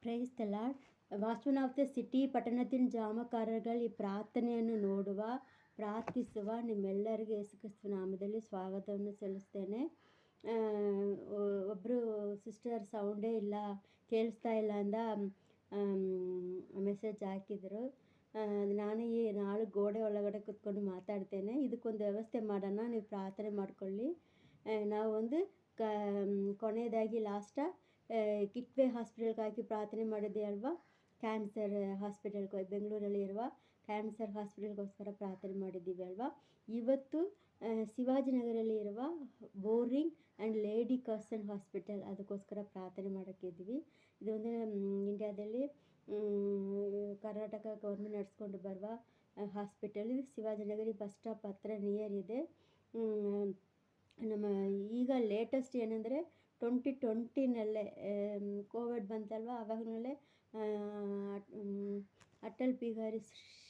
Praise the lord. Watchman of the city ಪಟ್ಟಣದ ಜಾಮಕಾರர்கள் ಈ ಪ್ರಾರ್ಥನೆಯನ್ನು ನೋಡುವ ಪ್ರಾರ್ಥಿಸುವ ನಿಮ್ಮೆಲ್ಲರಿಗೆ ಯೇಸು ಕ್ರಿಸ್ತ ನಾಮದಲ್ಲಿ ಸ್ವಾಗತವನ್ನು ಸಲ್ಲಿಸ್ತೇನೆ. ಒಬ್ಬರು ಸಿಸ್ಟರ್ ಸೌಂಡೇ ಇಲ್ಲ, ಕೇಳಿಸ್ತಾ ಇಲ್ಲ ಅಂದ ಮೆಸೇಜ್ ಹಾಕಿದರು. ನಾನು ಈ ನಾಳೆ ಗೋಡೆ ಒಳಗಡೆ ಕೂತ್ಕೊಂಡು ಮಾತಾಡ್ತೇನೆ. ಇದಕ್ಕೊಂದು ವ್ಯವಸ್ಥೆ ಮಾಡೋಣ, ನೀವು ಪ್ರಾರ್ಥನೆ ಮಾಡ್ಕೊಳ್ಳಿ. ನಾವು ಒಂದು ಕೊನೆಯದಾಗಿ ಕಿಟ್ವೆ ಹಾಸ್ಪಿಟಲ್ಗಾಗಿ ಪ್ರಾರ್ಥನೆ ಮಾಡಿದ್ದೆ ಅಲ್ವಾ. ಕ್ಯಾನ್ಸರ್ ಹಾಸ್ಪಿಟಲ್ಗೆ ಬೆಂಗಳೂರಲ್ಲಿ ಇರುವ ಕ್ಯಾನ್ಸರ್ ಹಾಸ್ಪಿಟಲ್ಗೋಸ್ಕರ ಪ್ರಾರ್ಥನೆ ಮಾಡಿದ್ದೀವಿ ಅಲ್ವಾ. ಇವತ್ತು ಶಿವಾಜಿನಗರಲ್ಲಿ ಇರುವ boring and lady Curzon hospital, ಅದಕ್ಕೋಸ್ಕರ ಪ್ರಾರ್ಥನೆ ಮಾಡೋಕ್ಕಿದ್ವಿ. ಇದು ಒಂದು ಇಂಡಿಯಾದಲ್ಲಿ ಕರ್ನಾಟಕ ಗೌರ್ಮೆಂಟ್ ನಡೆಸ್ಕೊಂಡು ಬರುವ ಹಾಸ್ಪಿಟಲ್. ಇದು ಶಿವಾಜಿನಗರಿ ಬಸ್ ಸ್ಟಾಪ್ ಹತ್ರ ನಿಯರ್ ಇದೆ. ನಮ್ಮ ಈಗ ಲೇಟೆಸ್ಟ್ ಏನಂದರೆ 2020ನಲ್ಲೇ ಕೋವಿಡ್ ಬಂತಲ್ವ, ಆವಾಗಲೇ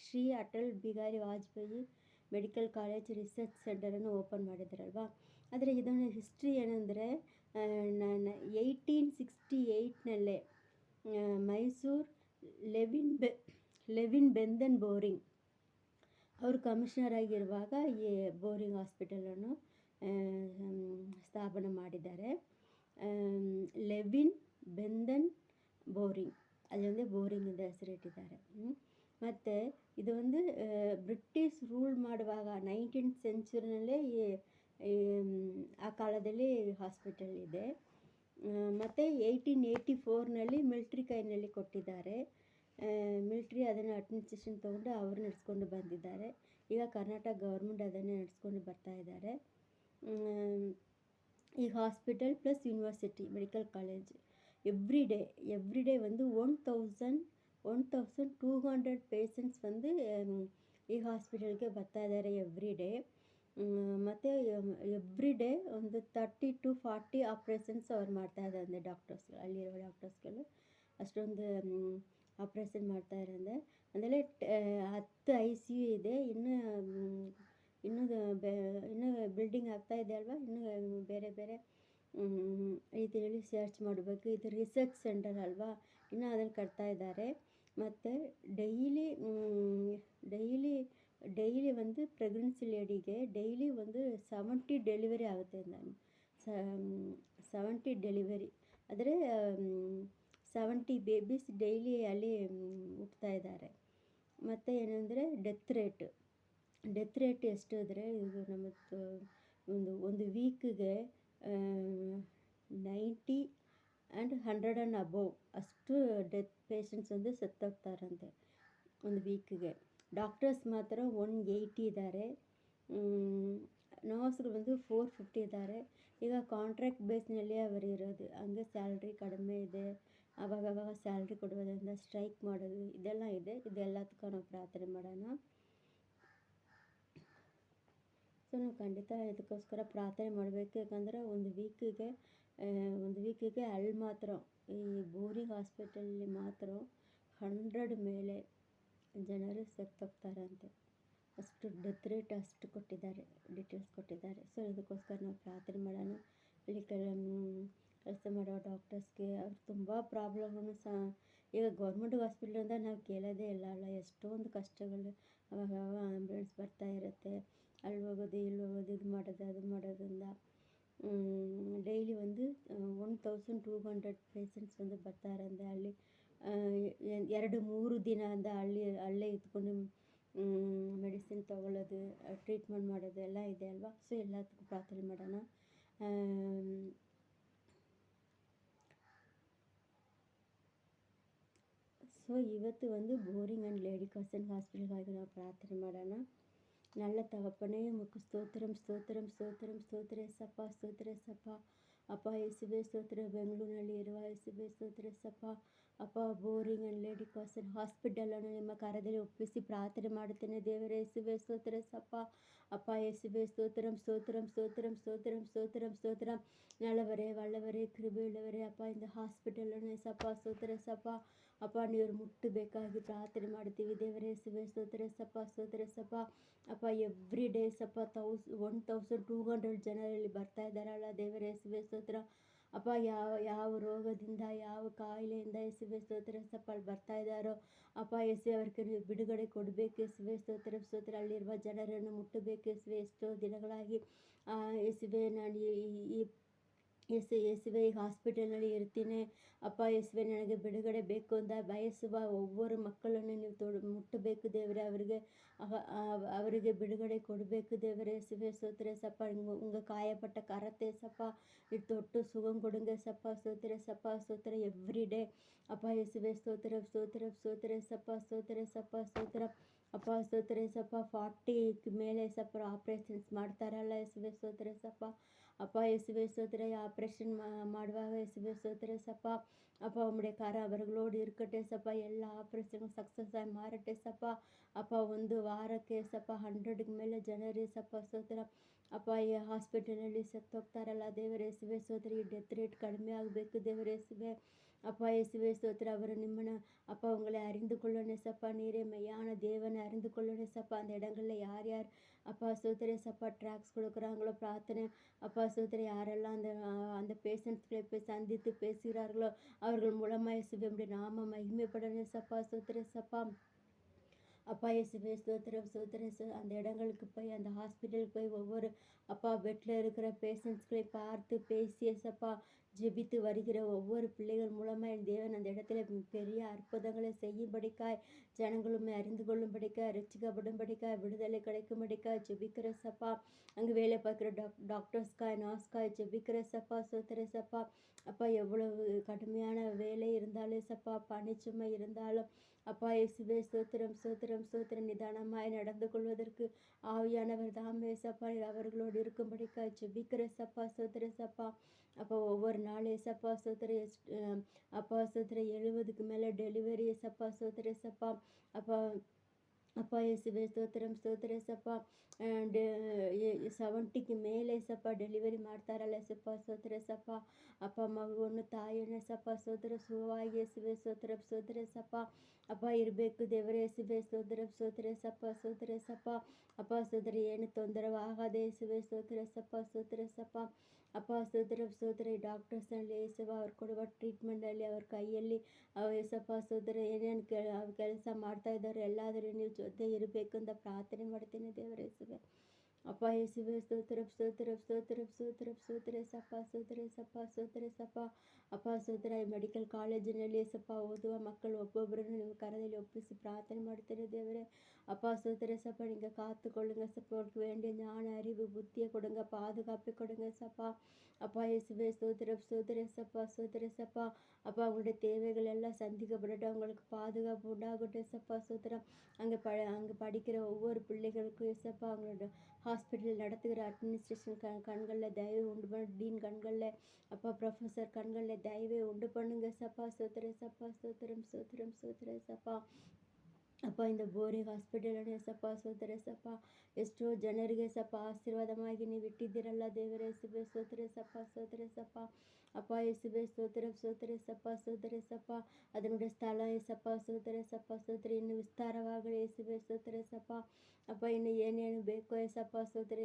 Shri Atal Bihari Vajpayee medical college research ಸೆಂಟರನ್ನು ಓಪನ್ ಮಾಡಿದ್ದಾರಲ್ವ. ಆದರೆ ಇದೊಂದು ಹಿಸ್ಟ್ರಿ ಏನಂದರೆ 1868ನಲ್ಲೇ ಮೈಸೂರು ಲೆವಿನ್ ಬೆಂದನ್ ಬೋರಿಂಗ್ ಅವರು ಕಮಿಷನರ್ ಆಗಿರುವಾಗ ಈ ಬೋರಿಂಗ್ ಹಾಸ್ಪಿಟಲನ್ನು ಸ್ಥಾಪನೆ ಮಾಡಿದ್ದಾರೆ. ಲೆವಿನ್ ಬೆಂದನ್ ಬೋರಿಂಗ್, ಅದೊಂದೇ ಬೋರಿಂಗ್ ಅಂತ ಹೆಸರಿಟ್ಟಿದ್ದಾರೆ. ಮತ್ತು ಇದು ಒಂದು ಬ್ರಿಟಿಷ್ ರೂಲ್ ಮಾಡುವಾಗ 19th ಸೆಂಚುರಿನಲ್ಲೇ ಆ ಕಾಲದಲ್ಲಿ ಹಾಸ್ಪಿಟಲ್ ಇದೆ. ಮತ್ತು 1884ನಲ್ಲಿ ಮಿಲ್ಟ್ರಿ ಕೈನಲ್ಲಿ ಕೊಟ್ಟಿದ್ದಾರೆ. ಮಿಲ್ಟ್ರಿ ಅದನ್ನು ಅಡ್ಮಿನಿಸ್ಟ್ರೇಷನ್ ತೊಗೊಂಡು ಅವರು ನಡೆಸ್ಕೊಂಡು ಬಂದಿದ್ದಾರೆ. ಈಗ ಕರ್ನಾಟಕ ಗೌರ್ಮೆಂಟ್ ಅದನ್ನೇ ನಡೆಸ್ಕೊಂಡು ಬರ್ತಾ ಇದ್ದಾರೆ. ಈ hospital plus university medical college every day ಒಂದು 1200 ಪೇಷಂಟ್ಸ್ ಈ ಹಾಸ್ಪಿಟಲ್ಗೆ ಬರ್ತಾ ಇದ್ದಾರೆ ಎವ್ರಿ ಡೇ. ಮತ್ತು ಎವ್ರಿ ಡೇ ಒಂದು 30 to 40 ಆಪ್ರೇಷನ್ಸ್ ಅವ್ರು ಮಾಡ್ತಾ ಇದ್ದಾರೆ. ಡಾಕ್ಟರ್ಸ್, ಅಲ್ಲಿರುವ ಡಾಕ್ಟರ್ಸ್ಗಳು ಅಷ್ಟೊಂದು ಆಪ್ರೇಷನ್ ಮಾಡ್ತಾ ಇರೋದೆ. ಆಮೇಲೆ 10 ICU ಇದೆ. ಇನ್ನೂ ಬಿಲ್ಡಿಂಗ್ ಆಗ್ತಾ ಇದೆ ಅಲ್ವಾ. ಇನ್ನೂ ಬೇರೆ ಬೇರೆ ರೀತಿಯಲ್ಲಿ ಸರ್ಚ್ ಮಾಡಬೇಕು. ಇದು ರಿಸರ್ಚ್ ಸೆಂಟರ್ ಅಲ್ವಾ, ಇನ್ನೂ ಅದನ್ನು ಕಟ್ತಾ ಇದ್ದಾರೆ. ಮತ್ತು ಡೈಲಿ ಒಂದು ಪ್ರೆಗ್ನೆನ್ಸಿ ಲೇಡಿಗೆ ಡೈಲಿ ಒಂದು 70 ಡೆಲಿವರಿ ಆಗುತ್ತೆ. 70 ಡೆಲಿವರಿ ಆದರೆ 70 ಬೇಬೀಸ್ ಡೈಲಿ ಅಲ್ಲಿ ಹುಟ್ತಾ ಇದ್ದಾರೆ. ಮತ್ತು ಏನಂದರೆ ಡೆತ್ ರೇಟ್ ಎಷ್ಟು ಅಂದರೆ, ಇದು ನಮ್ಮ ಒಂದು ವೀಕ್ಗೆ 90 and 100 and above ಅಷ್ಟು ಡೆತ್ ಪೇಷಂಟ್ಸ್ ಸತ್ತೋಗ್ತಾರಂತೆ ಒಂದು ವೀಕ್ಗೆ. ಡಾಕ್ಟರ್ಸ್ ಮಾತ್ರ 180 ಇದ್ದಾರೆ. ನರ್ಸ್ಗಳು 450 ಇದ್ದಾರೆ. ಈಗ ಕಾಂಟ್ರಾಕ್ಟ್ ಬೇಸ್ನಲ್ಲಿ ಅವರು ಇರೋದು, ಹಂಗೆ ಸ್ಯಾಲ್ರಿ ಕಡಿಮೆ ಇದೆ. ಆವಾಗವಾಗ ಸ್ಯಾಲ್ರಿ ಕೊಡೋದ್ರಿಂದ ಸ್ಟ್ರೈಕ್ ಮಾಡೋದು ಇದೆಲ್ಲ ಇದೆ. ಇದೆಲ್ಲದಕ್ಕೂ ನಾವು ಪ್ರಾರ್ಥನೆ ಮಾಡೋಣ. ಸೊ ನಾವು ಖಂಡಿತ ಇದಕ್ಕೋಸ್ಕರ ಪ್ರಾರ್ಥನೆ ಮಾಡಬೇಕು. ಯಾಕಂದರೆ ಒಂದು ವೀಕಿಗೆ ಅಲ್ಲಿ ಮಾತ್ರ ಈ ಬೋರಿಂಗ್ ಹಾಸ್ಪಿಟಲಲ್ಲಿ ಮಾತ್ರ 100 ಮೇಲೆ ಜನರು ಸತ್ತೋಗ್ತಾರಂತೆ. ಅಷ್ಟು ಡೆತ್ ರೇಟ್ ಅಷ್ಟು ಕೊಟ್ಟಿದ್ದಾರೆ, ಡೀಟೇಲ್ಸ್ ಕೊಟ್ಟಿದ್ದಾರೆ. ಸೊ ಇದಕ್ಕೋಸ್ಕರ ನಾವು ಪ್ರಾರ್ಥನೆ ಮಾಡೋಣ. ಇಲ್ಲಿ ಕೆಲಸ ಮಾಡೋ ಡಾಕ್ಟರ್ಸ್ಗೆ ಅವ್ರು ತುಂಬ ಪ್ರಾಬ್ಲಮನ್ನು ಈಗ ಗೌರ್ಮೆಂಟ್ ಹಾಸ್ಪಿಟ್ಲಿಂದ ನಾವು ಕೇಳೋದೇ ಇಲ್ಲ ಅಲ್ಲ, ಎಷ್ಟೊಂದು ಕಷ್ಟಗಳು. ಅವಾಗ ಆ್ಯಂಬುಲೆನ್ಸ್ ಬರ್ತಾ ಇರುತ್ತೆ, ಅಲ್ಲಿ ಹೋಗೋದು ಇಲ್ಲಿ ಹೋಗೋದು, ಇದು ಮಾಡೋದು ಅದು ಮಾಡೋದ್ರಿಂದ ಡೈಲಿ 1200 ಪೇಷಂಟ್ಸ್ ಬರ್ತಾರಂತೆ. ಅಲ್ಲಿ 2-3 ದಿನ ಅಲ್ಲೇ ಇದ್ಕೊಂಡು ಮೆಡಿಸಿನ್ ತೊಗೊಳ್ಳೋದು, ಟ್ರೀಟ್ಮೆಂಟ್ ಮಾಡೋದು ಎಲ್ಲ ಇದೆ ಅಲ್ವಾ. ಸೊ ಎಲ್ಲದಕ್ಕೂ ಪ್ರಾರ್ಥನೆ ಮಾಡೋಣ. ಸೊ ಇವತ್ತು ಬೋರಿಂಗ್ ಆ್ಯಂಡ್ ಲೇಡಿ ಕರ್ಸನ್ ಹಾಸ್ಪಿಟಲ್ಗಾಗಿ ನಾವು ಪ್ರಾರ್ಥನೆ ಮಾಡೋಣ. நல்ல தகப்பனே, உமக்கு ஸ்தோத்திரம் ஸ்தோத்திரம் ஸ்தோத்திரம் ಸ್ತೋತ್ರ ಸಪ್ಪ ಸ್ತೋತ್ರ ಸಪ್ಪ ಅಪ್ಪ. ಯೇಸುವೆ ಸ್ತೋತ್ರ. ಬೆಂಗಳೂರಿನಲ್ಲಿ ಇರುವ ಯೇಸುವೆ ಸ್ತೋತ್ರ ಸಪ್ಪ ಅಪ್ಪ. ಬೋರಿಂಗ್ ಆ್ಯಂಡ್ ಲೇಡಿ ಕರ್ಸನ್ ಹಾಸ್ಪಿಟಲನ್ನು ನಿಮ್ಮ ಕಾರ್ಯದಲ್ಲಿ ಒಪ್ಪಿಸಿ ಪ್ರಾರ್ಥನೆ ಮಾಡುತ್ತೇನೆ ದೇವರೇ. ಯೇಸುವೆ ಸ್ತೋತ್ರ ಸಪ್ಪ ಅಪ್ಪ. ಯೇಸುವೆ ಸ್ತೋತ್ರಂ ಸ್ತೋತ್ರಂ ಸ್ತೋತ್ರಂ ಸ್ತೋತ್ರಂ ಸ್ತೋತ್ರಂ ಸ್ತೋತ್ರಂ. ನಳವರೇ ಒಳ್ಳವರೇ ಕೃಪೆಯುಳ್ಳವರೇ ಅಪ್ಪ, இந்த ಹಾಸ್ಪಿಟಲನ್ನು ಸಪ್ಪ ಸ್ತೋತ್ರ ಸಪ್ಪ ಅಪ್ಪ ನೀವು ಮುಟ್ಟಬೇಕಾಗಿ ಪ್ರಾರ್ಥನೆ ಮಾಡ್ತೀವಿ ದೇವರೇ. ಯೇಸುವೆ ಸ್ತೋತ್ರ ಸಪ್ಪ ಸ್ತೋತ್ರ ಸಪ್ಪ ಅಪ್ಪ. ಎವ್ರಿ ಡೇ ಸಪ್ಪ 1200 ಜನರಲ್ಲಿ ಬರ್ತಾ ಇದ್ದಾರಲ್ಲ ದೇವರೇ. ಯೇಸುವೆ ಸ್ತೋತ್ರ ಅಪ್ಪ ಯಾವ ರೋಗದಿಂದ ಯಾವ ಕಾಯಿಲೆಯಿಂದ ಯೇಸುವೆ ಸ್ತೋತ್ರ ಸಪ್ಪ ಅಲ್ಲಿ ಬರ್ತಾ ಇದ್ದಾರೋ ಅಪ್ಪ ಯೇಸುವೆ ಅವ್ರಿಗೆ ನೀವು ಬಿಡುಗಡೆ ಕೊಡಬೇಕು ಯೇಸುವೆ ಸ್ತೋತ್ರ ಸ್ತೋತ್ರ. ಅಲ್ಲಿರುವ ಜನರನ್ನು ಮುಟ್ಟಬೇಕು ಯೇಸುವೆ. ಎಷ್ಟೋ ದಿನಗಳಾಗಿ ಯೇಸುವೆ ನಾನು ಈ ಯೇಸುವೆ ಈ ಹಾಸ್ಪಿಟಲ್ನಲ್ಲಿ ಇರ್ತೀನಿ ಅಪ್ಪ ಯೇಸುವೆ ನನಗೆ ಬಿಡುಗಡೆ ಬೇಕು ಅಂತ ಬಯಸುವ ಒவ்வொரு ಮಕ್ಕಳನ್ನು ನೀವು ಮುಟ್ಟಬೇಕು ದೇವರೇ. ಅವರಿಗೆ ಬಿಡುಗಡೆ ಕೊಡಬೇಕು தேவரே. ಯೇசுவே ಸ್ತೋತ್ರ சப்பா. உங்கள் காயப்பட்ட கரத்தை சப்பா நீ தொட்டு சுகம் கொடுங்க சப்பா. ಸ್ತೋತ್ರ சப்பா ಸ್ತೋತ್ರ எவ்ரிடே அப்பா ಯೇಸುவே ಸ್ತೋತ್ರ ಸ್ತೋತ್ರ ಸ್ತೋತ್ರ சப்பா ಸ್ತೋತ್ರ சப்பா ಸ್ತೋತ್ರ ಅಪ್ಪ ಸ್ತೋತ್ರ ಸಪ್ಪ. 40க்கு மேலே ಸಪ್ಪ ಆಪ್ರೇಷನ್ಸ್ ಮಾಡ್ತಾರಲ್ಲ ಯೇಸುವೆ ಸ್ತೋತ್ರ ಸಪ್ಪ. ಅಪ್ಪ ಯೇசுவே ಸ್ತೋತ್ರ ஆப்ரேஷன் ಮಾಡುವಾಗ ಯೇசுவே ಸ್ತೋತ್ರ சப்ப. அப்பா உம்முடைய கரம் அவர்களோடு இருக்கட்டும் சப்பா. ಎಲ್ಲ ಆಪ್ರೇಷನ್ ಸಕ್ಸಸ್ ಆಗಿ ಮಾರಟ್ಟೆ ಸಪ್ಪ. ಅಪ್ಪ ಒಂದು ವಾರಕ್ಕೆ ಸಪ್ಪ 100க்கு ಮೇಲೆ ಜನರೇ ಸಪ್ಪ ಸ್ತೋತ್ರ. ಅಪ್ಪ ಈ ಹಾಸ್ಪಿಟಲಲ್ಲಿ ಸತ್ತೋಗ್ತಾರಲ್ಲ ದೇವರೇ ಯೇಸುವೆ ಸ್ತೋತ್ರ. ಈ ಡೆತ್ ರೇಟ್ ಕಡಿಮೆ ಆಗಬೇಕು ದೇವರೇ ಯೇಸುವೆ. அப்பா இயேசுவே ஸ்தோத்திர. அவர் நிம்மன அப்பா உங்களை அறிந்து கொள்ளணும் சப்பா. நீரே மெய்யான தேவனை அறிந்து கொள்ளணும் சப்பா. அந்த இடங்களில் யார் யார் அப்பா ஸ்தோத்திர சப்பா ட்ராக்ஸ் கொடுக்குறாங்களோ பிரார்த்தனை அப்பா ஸ்தோத்திர. யாரெல்லாம் அந்த பேஷண்ட்ஸ்களை போய் சந்தித்து பேசுகிறார்களோ அவர்கள் மூலமாக இயேசுவே நாம மகிமைப்படணும் சப்பா ஸ்தோத்திர சப்பா. அப்பா இயேசுவே ஸ்தோத்திரம் ஸ்தோத்திரம். அந்த இடங்களுக்கு போய் அந்த ஹாஸ்பிட்டலுக்கு போய் ஒவ்வொரு அப்பா பெட்டில் இருக்கிற பேஷண்ட்ஸ்களை பார்த்து பேசிய சப்பா ஜெபித்து வருகிற ஒவ்வொரு பிள்ளைகள் மூலமாக என் தேவன் அந்த இடத்துல பெரிய அற்புதங்களை செய்யும்படிக்காய் ஜனங்களுமே அறிந்து கொள்ளும்படிக்காய் ரட்சிக்கப்படும்படிக்காய் விடுதலை கிடைக்கும்படிக்காய் ஜெபிக்கிற சப்பா. அங்கே வேலை பார்க்குற டாக்டர்ஸ்காய் நர்ஸ்காய் ஜெபிக்கிற சப்பா ಸ್ತೋತ್ರ சப்பா. அப்பா எவ்வளவு கடுமையான வேலை இருந்தாலும் சப்பா பணிச்சுமை இருந்தாலும் அப்பா இயேசுவே ஸ்தோத்திரம் ஸ்தோத்திரம் ஸ்தோத்திரம். நிதானமாய் நடந்து கொள்வதற்கு ஆவியானவர் தாமே சப்பா அவர்களோடு இருக்கும்படிக்காய் ஜெபிக்கிற சப்பா ಸ್ತೋತ್ರ சப்பா. அப்போ ஒவ்வொரு நாள் ஏசப்பா ಸ್ತೋತ್ರ அப்பா ಸ್ತೋತ್ರ 70க்கு மேலே டெலிவரி ஏசப்பா ಸ್ತೋತ್ರ சப்பா. அப்பா அப்பா இயேசுவே ஸ்தோத்திரம் ಸ್ತೋತ್ರ ಸಪ್ಪ. 70க்கு ಮೇಲೆ ಸಪ್ಪ ಡೆಲಿವರಿ ಮಾಡ್ತಾರಲ್ಲ ಸಪ್ಪ ಸ್ತೋತ್ರ ಸಪ್ಪ. ಅಪ್ಪ ಮಗುವನ್ನು ತಾಯಿಯನ್ನು ಸಪ್ಪ ಸ್ತೋತ್ರ ಸುಖವಾಗಿ ಯೇಸುವೆ ಸ್ತೋತ್ರ ಸ್ತೋತ್ರ ಸಪ್ಪ. ಅಪ್ಪ ಇರಬೇಕು ದೇವರೇ ಯೇಸುವೆ ಸ್ತೋತ್ರ ಸ್ತೋತ್ರ ಸಪ್ಪ ಸ್ತೋತ್ರ ಸಪ್ಪ. ಅಪ್ಪ ಸ್ತೋತ್ರ ಏನು ತೊಂದರೆವಾಗದೆ ಯೇಸುವೆ ಸ್ತೋತ್ರ ಸಪ್ಪ ಸ್ತೋತ್ರ ಸಪ್ಪ. ಅಪ್ಪ ಸ್ತೋತ್ರ ಸ್ತೋತ್ರ. ಈ ಡಾಕ್ಟರ್ಸ್ನಲ್ಲಿ ಯೇಸುವ ಅವ್ರು ಕೊಡುವ ಟ್ರೀಟ್ಮೆಂಟಲ್ಲಿ ಅವ್ರ ಕೈಯಲ್ಲಿ ಯೇಸಪ್ಪ ಸ್ತೋತ್ರ ಏನೇನು ಕೆಲಸ ಮಾಡ್ತಾ ಇದ್ದಾರೆ ಎಲ್ಲಾದರೂ ನೀವು ಜೊತೆ ಇರಬೇಕು ಅಂತ ಪ್ರಾರ್ಥನೆ ಮಾಡ್ತೀನಿ ದೇವರೇ ಯೇಸುವೆ. அப்பா இயேசுவே ஸ்தோத்திரம் ஸ்தோத்திரம் ஸ்தோத்திரம் ஸ்தோத்திரம் ஸ்தோத்திர சப்பா ಸ್ತೋತ್ರ ಸಪ್ಪ ಸ್ತೋತ್ರ ಸಪ್ಪ. ಅಪ್ಪ ಸ್ತೋತ್ರ. ಈ ಮೆಡಿಕಲ್ ಕಾಲೇಜಿನಲ್ಲಿ ಸಪ್ಪ ಓದುವ ಮಕ್ಕಳು ಒಬ್ಬೊಬ್ಬರನ್ನು ನೀವು ಕರದಲ್ಲಿ ಒಪ್ಪಿಸಿ ಪ್ರಾರ್ಥನೆ ಮಾಡ್ತೀರಿ தேவரே. அப்பா ಸ್ತೋತ್ರ சப்ப. நீங்கள் காத்துக்கொள்ளுங்க சப்பா. அவருக்கு வேண்டிய ஞான அறிவு புத்தியை கொடுங்க பாதுகாப்பு கொடுங்க சப்பா. அப்பா இயேசுவே ஸ்தோத்திரம் ஸ்தோத்திர சப்பா ಸ್ತೋತ್ರ சப்பா. அப்பா அவங்களுடைய தேவைகள் எல்லாம் சந்திக்கப்படட்டும். அவங்களுக்கு பாதுகாப்பு உண்டாகட்டும் சப்பா ಸ್ತೋத்திரம். அங்கே படிக்கிற ஒவ்வொரு பிள்ளைகளுக்கும் சப்பா அவங்களோட ஹாஸ்பிட்டல் நடத்துகிற அட்மினிஸ்ட்ரேஷன் கண்களில் தயவு உண்டு பண்ண. டீன் கண்களில் அப்பா ப்ரொஃபஸர் கண்களில் தயவை உண்டு பண்ணுங்க சப்பா ಸ್ತೋತ್ರ சப்பா ಸ್ತೋத்திரம் ಸ್ತೋத்திரம் ಸ್ತೋத்திர சப்பா. ಅಪ್ಪ ಇಂದ ಬೋರಿ ಹಾಸ್ಪಿಟಲ್ ಸಪ್ಪ ಸ್ತೋತ್ರ ಸಪ್ಪ. ಎಷ್ಟೋ ಜನರಿಗೆ ಸಪ್ಪ ಆಶೀರ್ವಾದವಾಗಿ ನೀವು ಇಟ್ಟಿದ್ದೀರಲ್ಲ ದೇವರೇ ಯೇಸುವೆ ಸ್ತೋತ್ರ ಸಪ್ಪ ಸ್ತೋತ್ರ ಸಪ್ಪ. அப்பா இயேசுவே ஸ்தோத்திரம் ಸ್ತೋತ್ರ சப்பா ಸ್ತೋತ್ರ சப்பா. அதனுடைய ஸ்தலம் ஏசப்பா ಸ್ತೋತ್ರ சப்பா ಸ್ತೋತ್ರ. ಇನ್ನು ವಿಸ್ತಾರವಾಗಲಿ ಯೇಸುವೆ ಸ್ತೋತ್ರ ಸಪ್ಪ. அப்பா ಇನ್ನು ಏನೇನು ಬೇಕೋ ஏசப்பா ಸ್ತೋತ್ರ.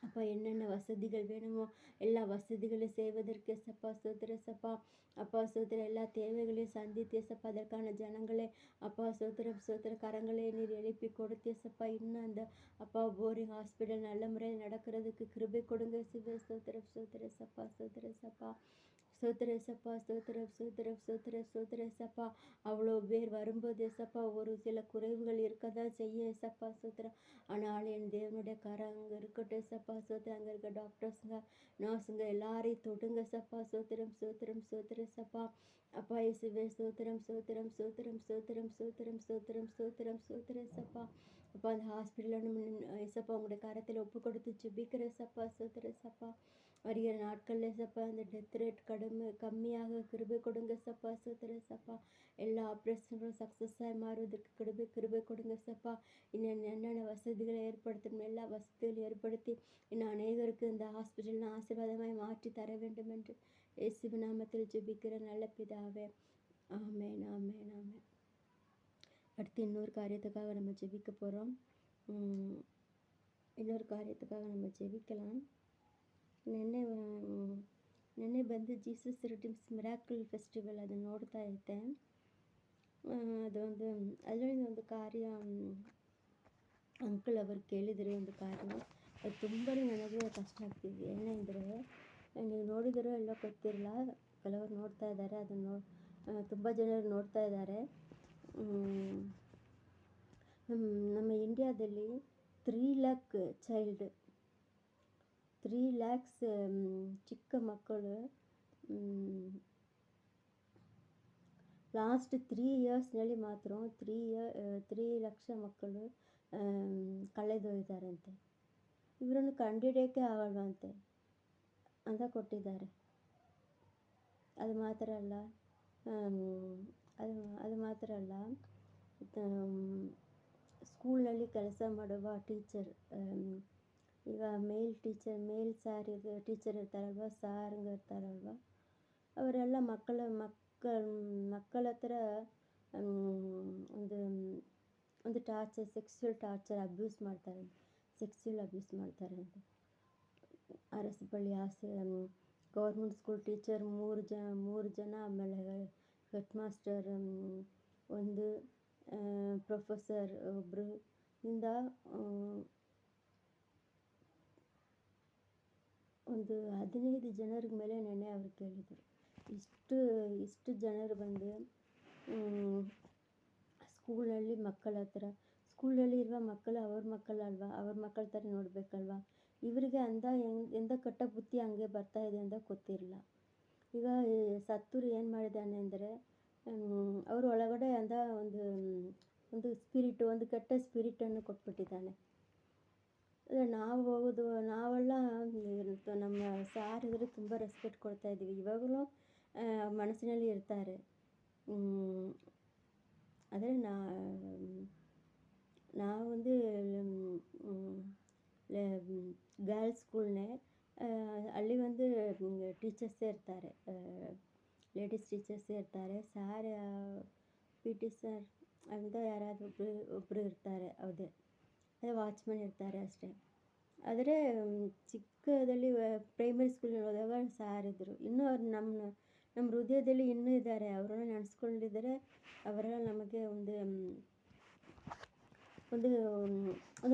அப்பா என்னென்ன வசதிகள் வேணுமோ எல்லா வசதிகளையும் செய்வதற்கு சப்பா ಸ್ತೋತ್ರ சப்பா. அப்பா ಸ್ತೋತ್ರ. எல்லா தேவைகளையும் சந்தித்தே சப்பா. அதற்கான ஜனங்களே அப்பா ಸ್ತೋத்திரம் ಸ್ತೋத்திர கரங்களே நீர் எழுப்பி கொடுத்தே சப்பா. இன்னும் அந்த அப்பா போரிங் ஹாஸ்பிட்டல் நல்ல முறையில் நடக்கிறதுக்கு கிருபை கொடுங்க சிவே ಸ್ತೋத்திரம் ಸ್ತೋத்திர சப்பா ಸ್ತೋத்திர சப்பா. ಸ್ತೋத்திர சப்பா ಸ್ತೋத்திரம் ಸ್ತೋத்திரம் ಸ್ತೋத்திர ಸ್ತೋத்திர சப்பா. அவ்வளோ பேர் வரும்போது சப்பா ஒரு சில குறைவுகள் இருக்க தான் செய்ய சப்பா ಸ್ತೋத்திரம். ஆனால் என் தேவனுடைய கரம் அங்கே இருக்கட்டும் சப்பா ಸ್ತೋத்திரம். அங்கே இருக்க டாக்டர்ஸுங்க நர்ஸுங்க எல்லாரையும் தொடுங்க சப்பா ಸ್ತೋத்திரம் ಸ್ತೋத்திரம் ಸ್ತೋத்திர சப்பா. அப்பா இயேசுவே ஸ்தோத்திரம் ஸ்தோத்திரம் ஸ்தோத்திரம் ஸ்தோத்திரம் ஸ்தோத்திரம் ஸ்தோத்திரம் ஸ்தோத்திரம் ஸ்தோத்திர சப்பா. அப்பா அந்த ஹாஸ்பிட்டலில் ஏசப்பா உங்களுடைய கரத்தில் ஒப்பு கொடுத்து ஜெபிக்கிற சப்பா ಸ್ತೋத்திர சப்பா. வருகிற நாட்களில் சப்பா அந்த டெத் ரேட் கம்மியாக கிருபை கொடுங்க சப்பா ಸ್ತೋத்திர சப்பா. எல்லா ஆப்ரேஷன்களும் சக்ஸஸாக மாறுவதற்கு கிருபை கொடுங்க சப்பா. இன்னும் என்னென்ன வசதிகளை ஏற்படுத்தணும் எல்லா வசதிகளும் ஏற்படுத்தி இன்னும் அநேகருக்கு இந்த ஹாஸ்பிட்டல் ஆசீர்வாதமாய் மாற்றி தர வேண்டும் என்று இயேசுவின் நாமத்தில் ஜெபிக்கிற நல்ல பிதாவே. ஆமென் ஆமென் ஆமென். அடுத்து இன்னொரு காரியத்துக்காக நம்ம ஜெபிக்க போகிறோம். இன்னொரு காரியத்துக்காக நம்ம ஜெபிக்கலாம். என்ன ನೆನ್ನೆ ಬಂದು ಜೀಸಸ್ ರಿಡೀಮ್ಸ್ ಮಿರಾಕಲ್ ಫೆಸ್ಟಿವಲ್ ಅದನ್ನು ನೋಡ್ತಾ ಇದ್ದೆ. ಅದೊಂದು ಅದರಲ್ಲಿ ಒಂದು ಕಾರ್ಯ ಅಂಕಲ್ ಅವರು ಕೇಳಿದರೆ ಒಂದು ಕಾರ್ಯ ಅದು ತುಂಬಾ ನನಗೆ ಕಷ್ಟ ಆಗ್ತಿದೆ. ಏನೆಂದರೆ ನೀವು ನೋಡಿದರೂ ಎಲ್ಲ ಗೊತ್ತಿರಲ್ಲ, ಕೆಲವರು ನೋಡ್ತಾ ಇದ್ದಾರೆ, ಅದನ್ನು ತುಂಬ ಜನರು ನೋಡ್ತಾ ಇದ್ದಾರೆ. ನಮ್ಮ ಇಂಡಿಯಾದಲ್ಲಿ 3 ಲ್ಯಾಕ್ 3 ಲ್ಯಾಕ್ಸ್ ಚಿಕ್ಕ ಮಕ್ಕಳು ಲಾಸ್ಟ್ 3 ಇಯರ್ಸ್ನಲ್ಲಿ ಮಾತ್ರ 3 ಲಕ್ಷ ಮಕ್ಕಳು ಕಳೆದೊಯ್ದಾರಂತೆ. ಇವರನ್ನು ಕಂಡಿಡಿಯೋಕ್ಕೆ ಆಗಲ್ವಂತೆ ಅಂತ ಕೊಟ್ಟಿದ್ದಾರೆ. ಅದು ಮಾತ್ರ ಅಲ್ಲ, ಅದು ಮಾತ್ರ ಅಲ್ಲ, ಸ್ಕೂಲ್ನಲ್ಲಿ ಕೆಲಸ ಮಾಡುವ ಟೀಚರ್, ಈಗ ಮೇಲ್ ಟೀಚರ್ ಇರ್ತಾರಲ್ವ, ಇರ್ತಾರಲ್ವ, ಅವರೆಲ್ಲ ಮಕ್ಕಳ ಹತ್ರ ಒಂದು ಸೆಕ್ಸುವಲ್ ಟಾರ್ಚರ್ ಅಬ್ಯೂಸ್ ಮಾಡ್ತಾರೆ ಅಂತ. ಅರಸಬಳ್ಳಿ ಗೌರ್ಮೆಂಟ್ ಸ್ಕೂಲ್ ಟೀಚರ್ 3 ಜನ, ಆಮೇಲೆ ಹೆಡ್ ಮಾಸ್ಟರ್ ಒಂದು, ಪ್ರೊಫೆಸರ್ ಒಬ್ಬರು ಇಂದ ಒಂದು 15 ಜನರ ಮೇಲೆ ನೆನ್ನೆ ಅವರು ಕೇಳಿದರು. ಇಷ್ಟು ಜನರು ಬಂದು ಸ್ಕೂಲಲ್ಲಿ ಮಕ್ಕಳ ಹತ್ರ, ಸ್ಕೂಲಲ್ಲಿ ಇರುವ ಮಕ್ಕಳು ಅವ್ರ ಮಕ್ಕಳಲ್ವ, ಅವ್ರ ಮಕ್ಕಳ ಥರ ನೋಡಬೇಕಲ್ವ. ಇವರಿಗೆ ಎಂದ ಕೆಟ್ಟ ಬುದ್ಧಿ ಹಂಗೆ ಬರ್ತಾ ಇದೆ ಅಂತ ಗೊತ್ತಿರಲ್ಲ. ಈಗ ಸತ್ತೂರು ಏನು ಮಾಡಿದ್ದಾನೆ ಅಂದರೆ, ಅವ್ರ ಒಳಗಡೆ ಒಂದು ಸ್ಪಿರಿಟ್, ಒಂದು ಕೆಟ್ಟ ಸ್ಪಿರಿಟನ್ನು ಕೊಟ್ಬಿಟ್ಟಿದ್ದಾನೆ. ನಾವೆಲ್ಲ ನಮ್ಮ ಸಾರ್ ಇದ್ರೆ ತುಂಬ ರೆಸ್ಪೆಕ್ಟ್ ಕೊಡ್ತಾ ಇದ್ದೀವಿ, ಇವಾಗಲೂ ಮನಸ್ಸಿನಲ್ಲಿ ಇರ್ತಾರೆ. ಆದರೆ ನಾವೊಂದು ಗರ್ಲ್ಸ್ ಸ್ಕೂಲ್ನೇ, ಅಲ್ಲಿ ಒಂದು ಟೀಚರ್ಸೇ ಇರ್ತಾರೆ, ಲೇಡೀಸ್ ಟೀಚರ್ಸೇ ಇರ್ತಾರೆ. ಸಾರ್ PT ಸರ್ ಅಂತ ಯಾರಾದರೂ ಒಬ್ಬರು ಇರ್ತಾರೆ, ಅದೇ ವಾಚ್ಮೆನ್ ಇರ್ತಾರೆ ಅಷ್ಟೇ. ಆದರೆ ಚಿಕ್ಕದಲ್ಲಿ ಪ್ರೈಮರಿ ಸ್ಕೂಲಲ್ಲಿ ಹೋದಾಗ ಸಾರ್ ಇದ್ದರು. ಇನ್ನೂ ಅವ್ರು ನಮ್ಮ ಹೃದಯದಲ್ಲಿ ಇನ್ನೂ ಇದ್ದಾರೆ, ಅವರನ್ನು ನೆನೆಸ್ಕೊಂಡಿದ್ದಾರೆ. ಅವರೆಲ್ಲ ನಮಗೆ ಒಂದು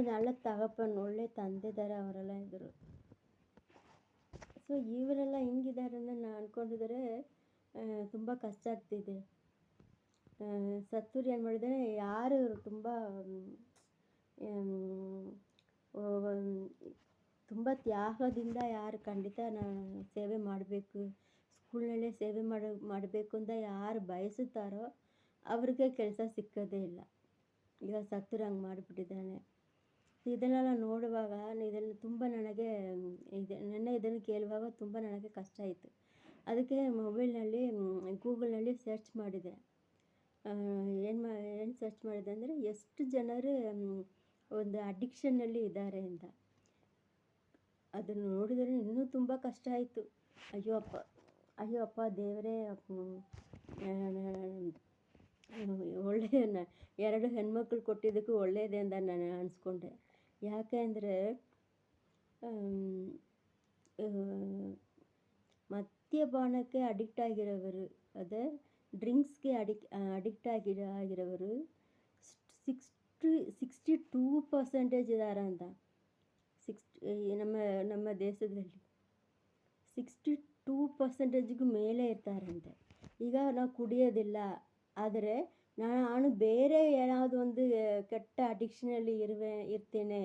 ನಾಳೆ ತಗಪ್ಪನ ಒಳ್ಳೆ ತಂದೆ ಥರ ಅವರೆಲ್ಲ ಇದ್ದರು. ಸೊ ಇವರೆಲ್ಲ ಹಿಂಗಿದ್ದಾರೆ ಅಂತ ನಾನು ಅಂದ್ಕೊಂಡಿದ್ದಾರೆ. ತುಂಬ ಕಷ್ಟ ಆಗ್ತಿದೆ. ಸತ್ತೂರು ಏನು ಮಾಡಿದ್ದಾರೆ, ಯಾರು ತುಂಬ ತ್ಯಾಗದಿಂದ ಯಾರು ಖಂಡಿತ ಸೇವೆ ಮಾಡಬೇಕು, ಸ್ಕೂಲ್ನಲ್ಲೇ ಸೇವೆ ಮಾಡಬೇಕು ಅಂತ ಯಾರು ಬಯಸುತ್ತಾರೋ ಅವ್ರಿಗೆ ಕೆಲಸ ಸಿಕ್ಕೋದೇ ಇಲ್ಲ. ಈಗ ಸತ್ತೂರು ಹಂಗೆ ಮಾಡಿಬಿಟ್ಟಿದ್ದಾನೆ. ಇದನ್ನೆಲ್ಲ ನೋಡುವಾಗ ತುಂಬ ನನಗೆ ಇದನ್ನು ಕೇಳುವಾಗ ತುಂಬ ನನಗೆ ಕಷ್ಟ ಆಯಿತು. ಅದಕ್ಕೆ ಮೊಬೈಲ್ನಲ್ಲಿ ಗೂಗಲ್ನಲ್ಲಿ ಸರ್ಚ್ ಮಾಡಿದೆ. ಏನು ಸರ್ಚ್ ಮಾಡಿದೆ ಅಂದರೆ, ಎಷ್ಟು ಜನರು ಒಂದು ಅಡಿಕ್ಷನ್ನಲ್ಲಿ ಇದ್ದಾರೆ ಅಂತ. ಅದನ್ನು ನೋಡಿದರೆ ಇನ್ನೂ ತುಂಬ ಕಷ್ಟ ಆಯಿತು. ಅಯ್ಯೋ ಅಪ್ಪ ದೇವರೇ, ಒಳ್ಳೆಯ 2 ಹೆಣ್ಮಕ್ಳು ಕೊಟ್ಟಿದ್ದಕ್ಕೂ ಒಳ್ಳೆಯದೇ ಅಂತ ನಾನು ಅನಿಸ್ಕೊಂಡೆ. ಯಾಕೆ ಅಂದರೆ ಮದ್ಯಪಾನಕ್ಕೆ ಅಡಿಕ್ಟ್ ಆಗಿರೋವರು, ಅದೇ ಡ್ರಿಂಕ್ಸ್ಗೆ ಅಡಿಕ್ಟ್ ಆಗಿರೋವರು 62% ಇದ್ದಾರೆ ಅಂತ. ನಮ್ಮ ದೇಶದಲ್ಲಿ 62%ಗೂ ಮೇಲೆ ಇರ್ತಾರಂತೆ. ಈಗ ನಾವು ಕುಡಿಯೋದಿಲ್ಲ, ಆದರೆ ನಾನು ಬೇರೆ ಏನಾದರೂ ಒಂದು ಕೆಟ್ಟ ಅಡಿಕ್ಷನಲ್ಲಿ ಇರ್ತೇನೆ,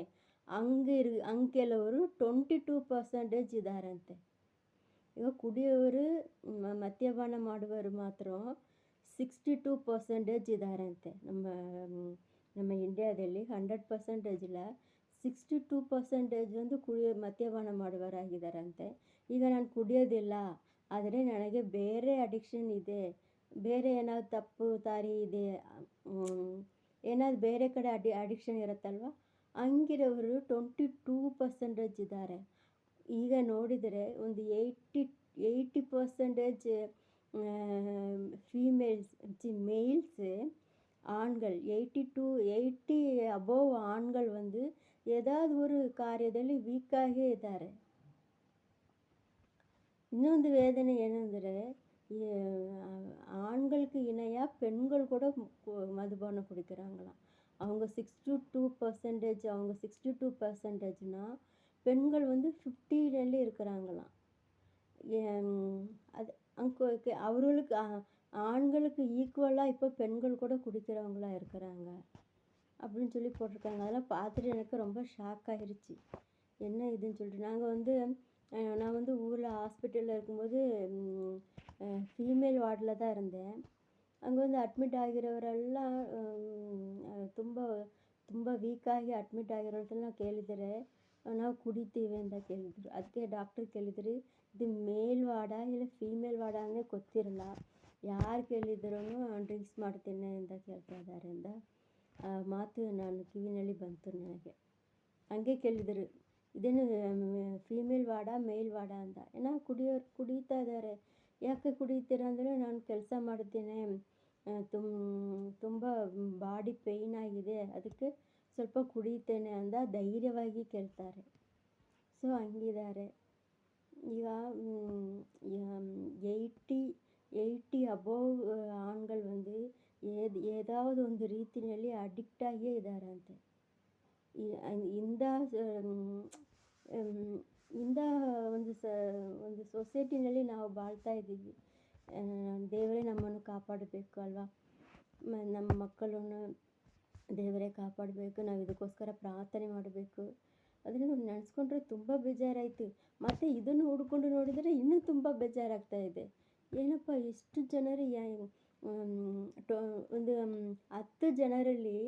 ಹಂಗೆ ಕೆಲವರು 22% ಇದ್ದಾರಂತೆ. ಈಗ ಕುಡಿಯೋರು, ಮದ್ಯಪಾನ ಮಾಡುವವರು ಮಾತ್ರ 62% ಇದ್ದಾರಂತೆ. ನಮ್ಮ ಇಂಡಿಯಾದಲ್ಲಿ 100% ಇಲ್ಲ, 62% ಒಂದು ಮದ್ಯಪಾನ ಮಾಡುವವರಾಗಿದ್ದಾರಂತೆ. ಈಗ ನಾನು ಕುಡಿಯೋದಿಲ್ಲ, ಆದರೆ ನನಗೆ ಬೇರೆ ಅಡಿಕ್ಷನ್ ಇದೆ, ಬೇರೆ ಏನಾದ್ರು ತಪ್ಪು ದಾರಿ ಇದೆ, ಏನಾದ್ರು ಬೇರೆ ಕಡೆ ಅಡಿಕ್ಷನ್ ಇರುತ್ತಲ್ವ, ಹಂಗಿರೋರು 22% ಇದ್ದಾರೆ. ಈಗ ನೋಡಿದರೆ ಒಂದು 80% ಮೇಲ್ಸ್, ஆண்கள் 80 ಅಬೋವ್ ஆண்கள் வந்து ஏதாவது ஒரு ಕಾರ್ಯದಲ್ಲಿ ವೀಕಾಗೇ ಇದ್ದಾರೆ. இன்னொಂದು ವೇದನೆ ಏನಂದರೆ, ಈ ஆண்களுக்கு இணையா பெண்கள் கூட மதுபானம் குடிக்கிறாங்களாம். அவங்க 62% அவங்க 62%னா பெண்கள் வந்து 50ல இருக்கிறாங்களாம். எம் அது அவர்களுக்கு ஆண்களுக்கு ஈக்குவலா இப்போ பெண்கள் கூட குடிக்கிறவங்களா இருக்கிறாங்க அப்படின்னு சொல்லி போட்டிருக்காங்க. அதெல்லாம் பார்த்துட்டு எனக்கு ரொம்ப ஷாக் ஆகிருச்சு. என்ன இதுன்னு சொல்லிட்டு நாங்கள் வந்து நான் வந்து ஊரில் ஹாஸ்பிட்டலில் இருக்கும்போது ஃபீமேல் வார்டில் தான் இருந்தேன். அங்கே வந்து ಅಡ್ಮಿಟ್ ಆಗಿರೋರೆಲ್ಲ ತುಂಬ ತುಂಬ ವೀಕಾಗಿ ಅಡ್ಮಿಟ್ ಆಗಿರೋದನ್ನ ಕೇಳಿದರೆ ನಾವು ಕುಡಿತೀವಿ ಅಂತ ಕೇಳಿದರು. ಅದಕ್ಕೆ ಡಾಕ್ಟ್ರ್ ಕೇಳಿದ್ರಿ, ಇದು ಮೇಲ್ ವಾರ್ಡಾ ಇಲ್ಲ ಫೀಮೇಲ್ ವಾರ್ಡಾ ಅಂದರೆ ಗೊತ್ತಿರಲ್ಲ, ಯಾರು ಕೇಳಿದ್ರೂ ಡ್ರಿಂಕ್ಸ್ ಮಾಡ್ತೇನೆ ಅಂತ ಕೇಳ್ತಾ ಇದ್ದಾರೆ ಅಂತ ಮಾತು ನಾನು ಕಿವಿನಲ್ಲಿ ಬಂತು ನನಗೆ. ಹಂಗೆ ಕೇಳಿದರು, ಇದೇನು ಫೀಮೇಲ್ ವಾರ್ಡಾ ಮೇಲ್ ವಾರ್ಡಾ ಅಂತ. ಏನೋ ಕುಡಿತಾ ಇದ್ದಾರೆ. ಯಾಕೆ ಕುಡಿತೀರ ಅಂದರೆ, ನಾನು ಕೆಲಸ ಮಾಡ್ತೇನೆ, ತುಂಬ ಬಾಡಿ ಪೇಯ್ನ್ ಆಗಿದೆ, ಅದಕ್ಕೆ ಸ್ವಲ್ಪ ಕುಡಿತೇನೆ ಅಂತ ಧೈರ್ಯವಾಗಿ ಕೇಳ್ತಾರೆ. ಸೊ ಹಂಗಿದ್ದಾರೆ ಈಗ. 80 ಅಬೋವ್ ஆண்கள் வந்து ஏதாவது ಒಂದು ರೀತಿಯಲ್ಲಿ ಅಡಿಕ್ಟಾಗಿಯೇ ಇದ್ದಾರಂತೆ. ಇಂಥ ಒಂದು ಸೊಸೈಟಿನಲ್ಲಿ ನಾವು ಬಾಳ್ತಾ ಇದ್ದೀವಿ. ದೇವರೇ ನಮ್ಮನ್ನು ಕಾಪಾಡಬೇಕು ಅಲ್ವಾ. ನಮ್ಮ ಮಕ್ಕಳನ್ನು ದೇವರೇ ಕಾಪಾಡಬೇಕು. ನಾವು ಇದಕ್ಕೋಸ್ಕರ ಪ್ರಾರ್ಥನೆ ಮಾಡಬೇಕು. ಅದನ್ನು ನೆನೆಸ್ಕೊಂಡ್ರೆ ತುಂಬ ಬೇಜಾರಾಯಿತು. ಮತ್ತು ಇದನ್ನು ಹುಡ್ಕೊಂಡು ನೋಡಿದರೆ ಇನ್ನೂ ತುಂಬ ಬೇಜಾರಾಗ್ತಾ ಇದೆ. ಏನಪ್ಪ ಇಷ್ಟು ಜನರು ಒಂದು 10 ಜನರಲ್ಲಿ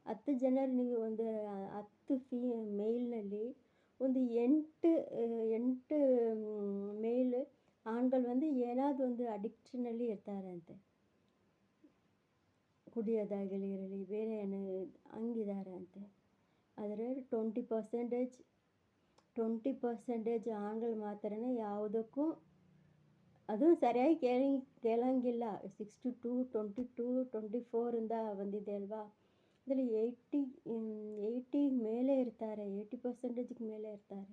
10 ಜನರು ನೀವು ಒಂದು 10 ಮೇಲ್ನಲ್ಲಿ ಒಂದು 8 ಮೇಲ್ ஆண்கள் வந்து ಏನಾದರೂ ಒಂದು ಅಡಿಕ್ಷನಲ್ಲಿ ಇರ್ತಾರಂತೆ. ಕುಡಿಯೋದಾಗಲಿ ಇರಲಿ ಬೇರೆ ಏನು ಹಂಗಿದ್ದಾರೆ ಅಂತೆ. ಆದರೆ 20% ಆண்கள் ಮಾತ್ರನೇ ಯಾವುದಕ್ಕೂ ಅದು ಸರಿಯಾಗಿ ಕೇಳಂಗಿಲ್ಲ. 62, 22, 24 ಬಂದಿದೆ ಅಲ್ವಾ. ಅದರಲ್ಲಿ 80 ಮೇಲೆ ಇರ್ತಾರೆ, 80% ಮೇಲೆ ಇರ್ತಾರೆ.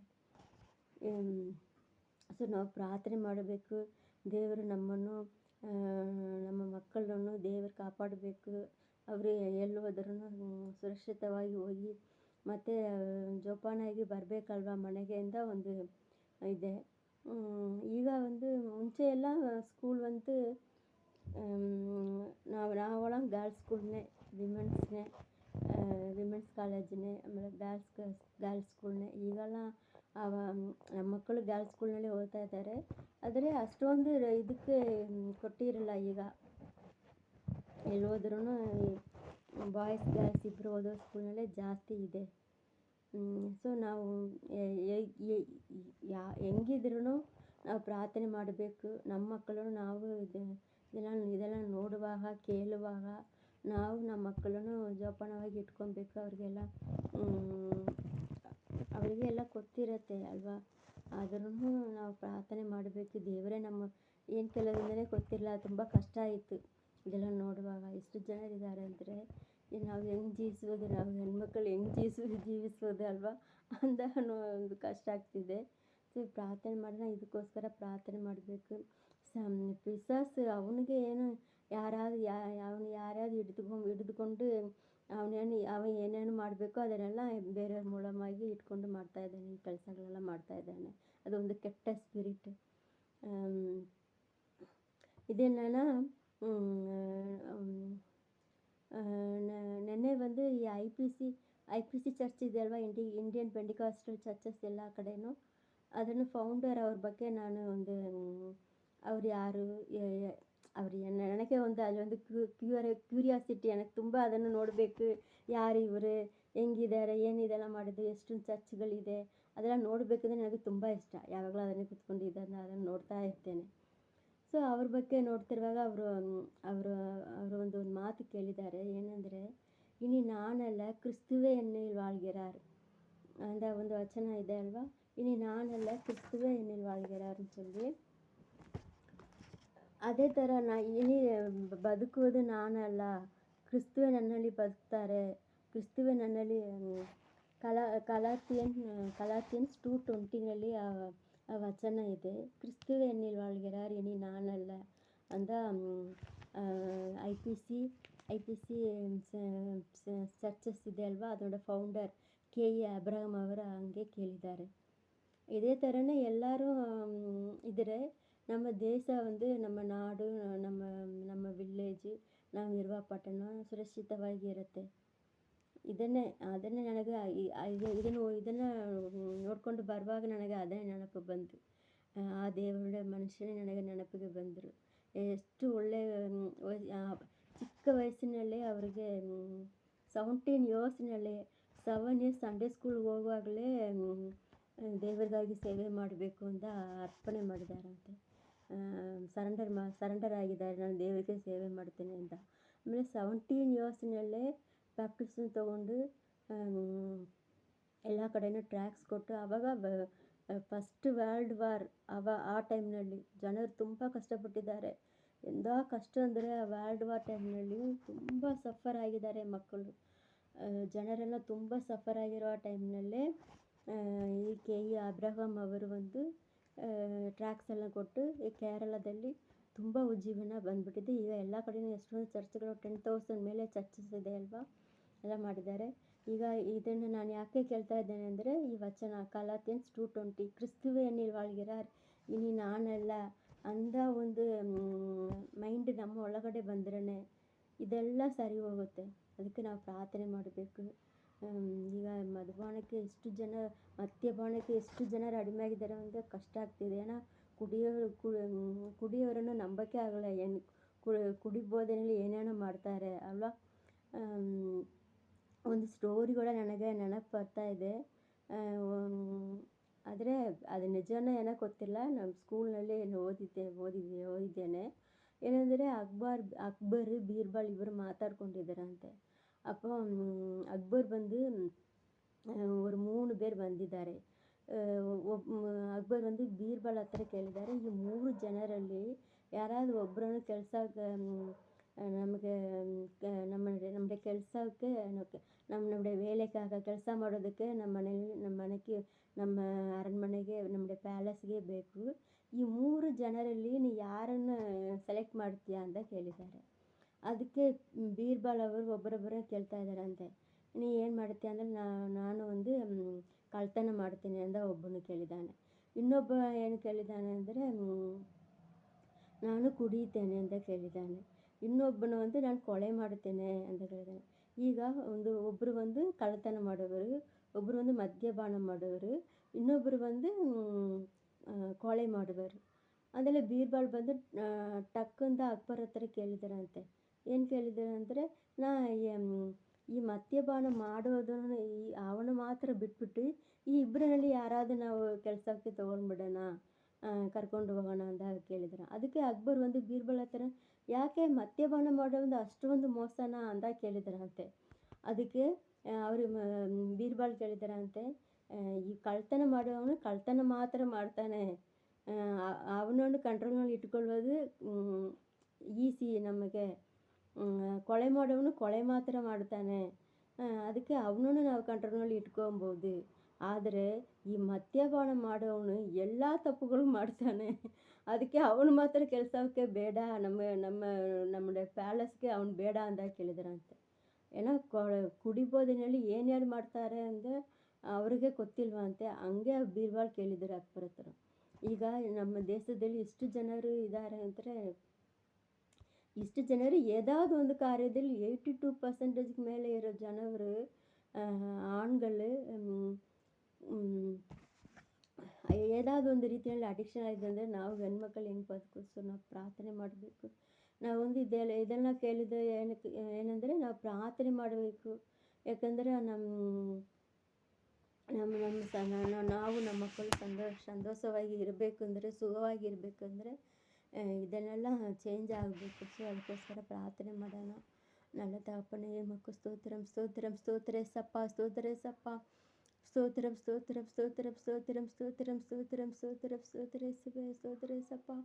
ಸೊ ನಾವು ಪ್ರಾರ್ಥನೆ ಮಾಡಬೇಕು. ದೇವರು ನಮ್ಮನ್ನು ನಮ್ಮ ಮಕ್ಕಳನ್ನು ದೇವರು ಕಾಪಾಡಬೇಕು. ಅವರು ಎಲ್ಲಿ ಹೋದ್ರೂ ಸುರಕ್ಷಿತವಾಗಿ ಹೋಗಿ ಮತ್ತು ಜೋಪಾನಾಗಿ ಬರಬೇಕಲ್ವ ಮನೆಗೆ ಅಂತ ಒಂದು ಇದೆ. ಈಗ ಒಂದು ಮುಂಚೆ ಎಲ್ಲ ಸ್ಕೂಲ್ வந்து ನಾವೊಳಗೆ ಗರ್ಲ್ಸ್ ಸ್ಕೂಲ್ನೇ, ವಿಮೆನ್ಸ್ ಕಾಲೇಜ್ನೇ, ಆಮೇಲೆ ಗರ್ಲ್ಸ್ ಸ್ಕೂಲ್ನೇ. ಈಗೆಲ್ಲ ನಮ್ಮ ಮಕ್ಕಳು ಗರ್ಲ್ಸ್ ಸ್ಕೂಲ್ನಲ್ಲಿ ಓದ್ತಾ ಇದ್ದಾರೆ. ಆದರೆ ಅಷ್ಟೊಂದು ಇದಕ್ಕೆ ಕೊಟ್ಟಿರಲ್ಲ. ಈಗ ಎಲ್ಲಿ ಹೋದ್ರೂ ಬಾಯ್ಸ್ ಗರ್ಲ್ಸ್ ಇಬ್ಬರು ಓದೋ ಸ್ಕೂಲ್ನಲ್ಲೇ ಜಾಸ್ತಿ ಇದೆ. ಸೊ ನಾವು ಹೆಂಗಿದ್ರೂ ನಾವು ಪ್ರಾರ್ಥನೆ ಮಾಡಬೇಕು. ನಮ್ಮ ಮಕ್ಕಳನ್ನು ನಾವು ಇದೆಲ್ಲ ನೋಡುವಾಗ ಕೇಳುವಾಗ ನಾವು ನಮ್ಮ ಮಕ್ಕಳನ್ನು ಜೋಪಾನವಾಗಿ ಇಟ್ಕೊಬೇಕು. ಅವರಿಗೆಲ್ಲ ಗೊತ್ತಿರುತ್ತೆ ಅಲ್ವಾ. ಆದ್ರೂ ನಾವು ಪ್ರಾರ್ಥನೆ ಮಾಡಬೇಕು. ದೇವರೇ ನಮ್ಮ ಏನು ಕೆಲವೊಂದನೇ ಗೊತ್ತಿರಲ್ಲ. ತುಂಬ ಕಷ್ಟ ಆಯಿತು ಇದೆಲ್ಲ ನೋಡುವಾಗ. ಎಷ್ಟು ಜನರಿದ್ದಾರೆ ಅಂದರೆ ನಾವು ಹೆಂಗೆ ಜೀವಿಸ್ಬೋದು, ನಾವು ಹೆಣ್ಮಕ್ಳು ಹೆಂಗೆ ಜೀವಿಸ್ಬೋದು ಅಲ್ವಾ ಅಂತ ಒಂದು ಕಷ್ಟ ಆಗ್ತಿದೆ. ಸೊ ಪ್ರಾರ್ಥನೆ ಮಾಡೋಣ, ಇದಕ್ಕೋಸ್ಕರ ಪ್ರಾರ್ಥನೆ ಮಾಡಬೇಕು. ಪಿಶಾಚು ಅವನಿಗೆ ಏನು ಯಾರ್ಯಾರು ಹಿಡಿದುಕೊಂಡು ಅವನು ಏನೇನು ಮಾಡಬೇಕು ಅದನ್ನೆಲ್ಲ ಬೇರೆಯವ್ರ ಮೂಲವಾಗಿ ಇಟ್ಕೊಂಡು ಮಾಡ್ತಾಯಿದ್ದಾನೆ. ಈ ಕೆಲಸಗಳೆಲ್ಲ ಮಾಡ್ತಾಯಿದ್ದಾನೆ. ಅದೊಂದು ಕೆಟ್ಟ ಸ್ಪಿರಿಟ್. ಇದನ್ನು ನೆನ್ನೆ ಬಂದು ಈ ಐ ಪಿ ಸಿ ಚರ್ಚ್ ಇದೆ ಅಲ್ವಾ, ಇಂಡಿಯನ್ ಪೆಂಟಿಕಾಸ್ಟಲ್ ಚರ್ಚಸ್ ಎಲ್ಲ ಕಡೆನೂ. ಅದನ್ನು ಫೌಂಡರ್ ಅವ್ರ ಬಗ್ಗೆ ನಾನು ಒಂದು ಅವ್ರು ಯಾರು ನನಗೆ ಅಲ್ಲೊಂದು ಕ್ಯೂರಿಯಾಸಿಟಿ. ನನಗೆ ತುಂಬ ಅದನ್ನು ನೋಡಬೇಕು, ಯಾರು ಇವರು, ಹೆಂಗಿದ್ದಾರೆ, ಏನಿದೆಲ್ಲ ಮಾಡಿದ್ದು, ಎಷ್ಟು ಚರ್ಚ್ಗಳಿದೆ ಅದೆಲ್ಲ ನೋಡಬೇಕಂದ್ರೆ ನನಗೆ ತುಂಬ ಇಷ್ಟ. ಯಾವಾಗಲೂ ಅದನ್ನೇ ಕೂತ್ಕೊಂಡು ಅದನ್ನು ನೋಡ್ತಾ ಇರ್ತೇನೆ. ಸೊ ಅವ್ರ ಬಗ್ಗೆ ನೋಡ್ತಿರುವಾಗ ಅವರು ಒಂದು ಮಾತು ಕೇಳಿದ್ದಾರೆ. ಏನಂದರೆ, ಇನಿ ನಾನಲ್ಲ ಕ್ರಿಸ್ತುವೇ என்னில் வாழ்கிறார் ಅಂತ ಒಂದು ವಚನ ಇದೆ ಅಲ್ವಾ. ಇನಿ ನಾನಲ್ಲ ಕ್ರಿಸ್ತುವೇ என்னில் வாழ்கிறார் ಅಂತ சொல்லி, ಅದೇ ಥರ ಇನಿ ಬದುಕುವುದು ನಾನಲ್ಲ, ಕ್ರಿಸ್ತುವೇ ನನ್ನಲ್ಲಿ ಬದುಕ್ತಾರೆ. ಕ್ರಿಸ್ತುವೇ ನನ್ನಲ್ಲಿ ಕಲಾತಿಯನ್ಸ್ 2:20ನಲ್ಲಿ வச்சன இது. கிறிஸ்துவ எண்ணில் வாழ்கிறார் இனி நான் அல்ல. அந்த ಐಪಿಸಿ ಐಪಿಸಿ ಚರ್ಚಸ್ ಇದೆ ಅಲ್ವಾ, ಅದರ ಫೌಂಡರ್ ಕೆ.ಇ. ಅಬ್ರಹಂ ಅವರು ಹಂಗೆ ಕೇಳಿದ್ದಾರೆ. ಇದೇ ಥರನೇ ಎಲ್ಲರೂ ಇದ್ದರೆ ನಮ್ಮ ದೇಶ ನಮ್ಮ ನಾಡು, ನಮ್ಮ ನಮ್ಮ ವಿಲ್ಲೇಜು, ನಾವಿರುವ ಪಟ್ಟಣ ಸುರಕ್ಷಿತವಾಗಿ ಇರುತ್ತೆ. ಅದನ್ನೇ ನನಗೆ ಇದನ್ನು ನೋಡಿಕೊಂಡು ಬರುವಾಗ ನನಗೆ ಅದೇ ನೆನಪು ಬಂತು. ಆ ದೇವರ ಮನುಷ್ಯನೇ ನನಗೆ ನೆನಪಿಗೆ ಬಂದರು. ಎಷ್ಟು ಒಳ್ಳೆಯ ಚಿಕ್ಕ ವಯಸ್ಸಿನಲ್ಲೇ ಅವರಿಗೆ 17 ಇಯರ್ಸ್ನಲ್ಲೇ 7 ಇಯರ್ಸ್ ಸಂಡೇ ಸ್ಕೂಲ್ಗೆ ಹೋಗುವಾಗಲೇ ದೇವರಿಗಾಗಿ ಸೇವೆ ಮಾಡಬೇಕು ಅಂತ ಅರ್ಪಣೆ ಮಾಡಿದಾರಂತೆ. ಸರೆಂಡರ್ ಆಗಿದ್ದಾರೆ, ನಾನು ದೇವರಿಗೆ ಸೇವೆ ಮಾಡ್ತೇನೆ ಅಂತ. ಆಮೇಲೆ 17 ಇಯರ್ಸ್ನಲ್ಲೇ ಬ್ಯಾಪ್ಟಿಸಮ್ ತೊಗೊಂಡು ಎಲ್ಲ ಕಡೆಯೂ ಟ್ರ್ಯಾಕ್ಸ್ ಕೊಟ್ಟು, ಆವಾಗ ಫಸ್ಟ್ ವರ್ಲ್ಡ್ ವಾರ್ ಆ ಟೈಮ್ನಲ್ಲಿ ಜನರು ತುಂಬ ಕಷ್ಟಪಟ್ಟಿದ್ದಾರೆ. ಎಂಥ ಕಷ್ಟ ಅಂದರೆ ಆ ವರ್ಲ್ಡ್ ವಾರ್ ಟೈಮ್ನಲ್ಲಿ ತುಂಬ ಸಫರ್ ಆಗಿದ್ದಾರೆ ಮಕ್ಕಳು. ಜನರೆಲ್ಲ ತುಂಬ ಸಫರ್ ಆಗಿರೋ ಆ ಟೈಮ್ನಲ್ಲೇ ಈ ಕೆ.ಇ. ಅಬ್ರಹಂ ಅವರು ಟ್ರ್ಯಾಕ್ಸ್ ಎಲ್ಲ ಕೊಟ್ಟು ಈ ಕೇರಳದಲ್ಲಿ ತುಂಬ ಉಜ್ಜೀವನ ಬಂದ್ಬಿಟ್ಟಿದೆ. ಈಗ ಎಲ್ಲ ಕಡೆಯೂ ಎಷ್ಟೊಂದು ಚರ್ಚ್ಗಳು 10,000 ಮೇಲೆ ಚರ್ಚಸ್ ಇದೆ ಅಲ್ವಾ, ಎಲ್ಲ ಮಾಡಿದ್ದಾರೆ. ಈಗ ಇದನ್ನು ನಾನು ಯಾಕೆ ಕೇಳ್ತಾ ಇದ್ದೇನೆ ಅಂದರೆ, ಈ ವಚನ ಗಲಾತ್ಯನ್ಸ್ 2:20 ಕ್ರಿಸ್ತುವೇ ಎನ್ನಿಲ್ வாழ்கிறார் ಇನಿ ನಾನಲ್ಲ ಅಂದ ಒಂದು ಮೈಂಡ್ ನಮ್ಮ ಒಳಗಡೆ ಬಂದ್ರೇ ಇದೆಲ್ಲ ಸರಿ ಹೋಗುತ್ತೆ. ಅದಕ್ಕೆ ನಾವು ಪ್ರಾರ್ಥನೆ ಮಾಡಬೇಕು. ಈಗ ಮದ್ಯಪಾನಕ್ಕೆ ಎಷ್ಟು ಜನರು ಅಡಿಮೆ ಆಗಿದ್ದಾರೆ ಅಂದರೆ ಕಷ್ಟ ಆಗ್ತಿದೆ. ಏನೋ ಕುಡಿಯೋರನ್ನು ನಂಬಕ್ಕೆ ಆಗಲ್ಲ. ಕುಡಿ ಬೋಧನೆಯಲ್ಲಿ ಏನೇನೋ ಮಾಡ್ತಾರೆ ಅಲ್ವಾ. ಒಂದು ಸ್ಟೋರಿ ಕೂಡ ನನಗೆ ನೆನಪು ಬರ್ತಾ ಇದೆ. ಆದರೆ ಅದು ನಿಜನೋ ಏನೋ ಗೊತ್ತಿಲ್ಲ. ನಮ್ಮ ಸ್ಕೂಲ್ನಲ್ಲಿ ಓದಿದ್ದೇನೆ. ಏನಂದರೆ ಅಕ್ಬರ್ ಬೀರ್ಬಲ್ ಇಬ್ಬರು ಮಾತಾಡ್ಕೊಂಡಿದ್ದಾರಂತೆ. அப்போ அக்பர் ஒரு 3 பேர் ಬಂದಿದ್ದಾರೆ. ಅಕ್ಬರ್ ಬೀರ್ಬಲ್ ಹತ್ರ ಕೇಳಿದ್ದಾರೆ, ಈ 3 ಜನರಲ್ಲಿ ಯಾರಾದರೂ ಒಬ್ಬರನ್ನು ಕೆಲಸಕ್ಕೆ ನಮಗೆ നമ്മുടെ ಕೆಲಸಕ್ಕೆ നമ്മുടെ ವೇಲೆಕಾಗ ಕೆಲಸ ಮಾಡೋದಕ್ಕೆ ನಮ್ಮ ಅರಮನೆಗೆ നമ്മുടെ ಪ್ಯಾಲೇಸ್ಗೆ ಬೇಕು. ಈ 3 ಜನರಲ್ಲಿ ನೀ ಯಾರನ್ನು ಸೆಲೆಕ್ಟ್ ಮಾಡ್ತೀಯಾ ಅಂತ ಕೇಳಿದ್ದಾರೆ. ಅದಕ್ಕೆ ಬೀರ್ಬಲ್ ಅವರು ಒಬ್ಬರೊಬ್ಬರೇ ಕೇಳ್ತಾ ಇದ್ದಾರಂತೆ. ನೀ ಏನು ಮಾಡ್ತೀಯ ಅಂದರೆ ನಾನು ಕಳ್ತನ ಮಾಡ್ತೀನಿ ಅಂತ ಒಬ್ಬನು ಕೇಳಿದ್ದಾನೆ. ಇನ್ನೊಬ್ಬ ಏನು ಕೇಳಿದ್ದಾನೆ ಅಂದರೆ ನಾನು ಕುಡಿತೇನೆ ಅಂತ ಕೇಳಿದ್ದಾನೆ. ಇನ್ನೊಬ್ಬನು ನಾನು ಕೊಲೆ ಮಾಡುತ್ತೇನೆ ಅಂತ ಕೇಳಿದ್ದಾನೆ. ಈಗ ಒಬ್ಬರು ಕಳ್ಳತನ ಮಾಡೋರು, ಒಬ್ಬರು ಮದ್ಯಪಾನ ಮಾಡೋರು, ಇನ್ನೊಬ್ಬರು ಕೊಲೆ ಮಾಡುವರು. ಆಮೇಲೆ ಬೀರ್ಬಲ್ ಟಕ್ಕಂತ ಅಕ್ಬರ್ ಹತ್ರ ಕೇಳಿದಾರಂತೆ. ಏನು ಕೇಳಿದ್ದಾರೆ ಅಂದರೆ, ಈ ಮದ್ಯಪಾನ ಮಾಡೋದನ್ನು ಅವನು ಮಾತ್ರ ಬಿಟ್ಬಿಟ್ಟು ಈ ಇಬ್ಬರಲ್ಲಿ ಯಾರಾದರೂ ನಾವು ಕೆಲಸಕ್ಕೆ ತೊಗೊಂಡ್ಬಿಡೋಣ, ಕರ್ಕೊಂಡು ಹೋಗೋಣ ಅಂತ ಕೇಳಿದ್ರು. ಅದಕ್ಕೆ ಅಕ್ಬರ್ ಬೀರ್ಬಲ್ ಹತ್ರ ಯಾಕೆ ಮದ್ಯಪಾನ ಮಾಡೋದು ಅಷ್ಟೊಂದು ಮೋಸನಾ ಅಂತ ಕೇಳಿದ್ರಂತೆ. ಅದಕ್ಕೆ ಅವರು ಬೀರ್ಬಲ್ ಕೇಳಿದಾರಂತೆ, ಈ ಕಳ್ತನ ಮಾಡೋವನು ಕಳ್ತನ ಮಾತ್ರ ಮಾಡ್ತಾನೆ, ಅವನನ್ನು ಕಂಟ್ರೋಲ್ನಲ್ಲಿ ಇಟ್ಕೊಳ್ಳೋದು ಈಸಿ ನಮಗೆ. ಕೊಲೆ ಮಾಡೋವನು ಕೊಲೆ ಮಾತ್ರ ಮಾಡ್ತಾನೆ, ಅದಕ್ಕೆ ಅವನನ್ನು ನಾವು ಕಂಟ್ರೋಲ್ನಲ್ಲಿ ಇಟ್ಕೊಬೋದು. ಆದರೆ ಈ ಮದ್ಯಪಾನ ಮಾಡೋವನು ಎಲ್ಲ ತಪ್ಪುಗಳು ಮಾಡ್ತಾನೆ, ಅದಕ್ಕೆ ಅವನು ಮಾತ್ರ ಕೆಲಸಕ್ಕೆ ಬೇಡ, ನಮ್ಮ ಪ್ಯಾಲೇಸ್ಗೆ ಅವನು ಬೇಡ ಅಂತ ಕೇಳಿದ್ರಂತೆ. ಏನೋ ಕುಡಿಬೋದಿನಲ್ಲಿ ಏನೇನು ಮಾಡ್ತಾರೆ ಅಂದರೆ ಅವ್ರಿಗೆ ಗೊತ್ತಿಲ್ವಂತೆ. ಹಂಗೆ ಬೀರ್ಬಲ್ ಕೇಳಿದ್ದಾರೆ ಅಕ್ಬರ್ ಹತ್ರ. ಈಗ ನಮ್ಮ ದೇಶದಲ್ಲಿ ಇಷ್ಟು ಜನರು ಇದ್ದಾರೆ ಅಂದರೆ, ಇಷ್ಟು ಜನರು ஏதாவது ಒಂದು ಕಾರ್ಯದಲ್ಲಿ 82% ಮೇಲೆ ಇರೋ ಜನರು ಆಣ್ಗಳು ಏದಾದ್ರು ಒಂದು ರೀತಿಯಲ್ಲಿ ಅಡಿಕ್ಷನ್ ಆಗಿದೆ ಅಂದರೆ ನಾವು ಹೆಣ್ಮಕ್ಳು ಹೆಂಗೆ ಬದುಕಿಸೋ ನಾವು ಪ್ರಾರ್ಥನೆ ಮಾಡಬೇಕು. ನಾವು ಇದೆಲ್ಲ ಕೇಳಿದ ಏನಂದರೆ ನಾವು ಪ್ರಾರ್ಥನೆ ಮಾಡಬೇಕು. ಯಾಕಂದರೆ ನಾವು ನಮ್ಮ ಮಕ್ಕಳು ಸಂತೋಷವಾಗಿ ಇರಬೇಕಂದ್ರೆ, ಸುಖವಾಗಿ ಇರಬೇಕಂದ್ರೆ ಇದನ್ನೆಲ್ಲ ಚೇಂಜ್ ಆಗಬೇಕು. ಸೊ ಅದಕ್ಕೋಸ್ಕರ ಪ್ರಾರ್ಥನೆ ಮಾಡೋಣ. நல்ல தகப்பனே, எமக்கு ஸ்தோத்திரம் ஸ்தோத்திரம் ஸ்தோத்திர ஏசப்பா ஸ்தோத்திர ஏசப்பா ஸ்தோத்திரம் ஸ்தோத்திரம் ஸ்தோத்திரம் ஸ்தோத்திரம் ஸ்தோத்திரம் ஸ்தோத்திரம் ஸ்தோத்திரம் ஸ்தோத்திர இயேசுவே ஸ்தோத்திர ஏசப்பா.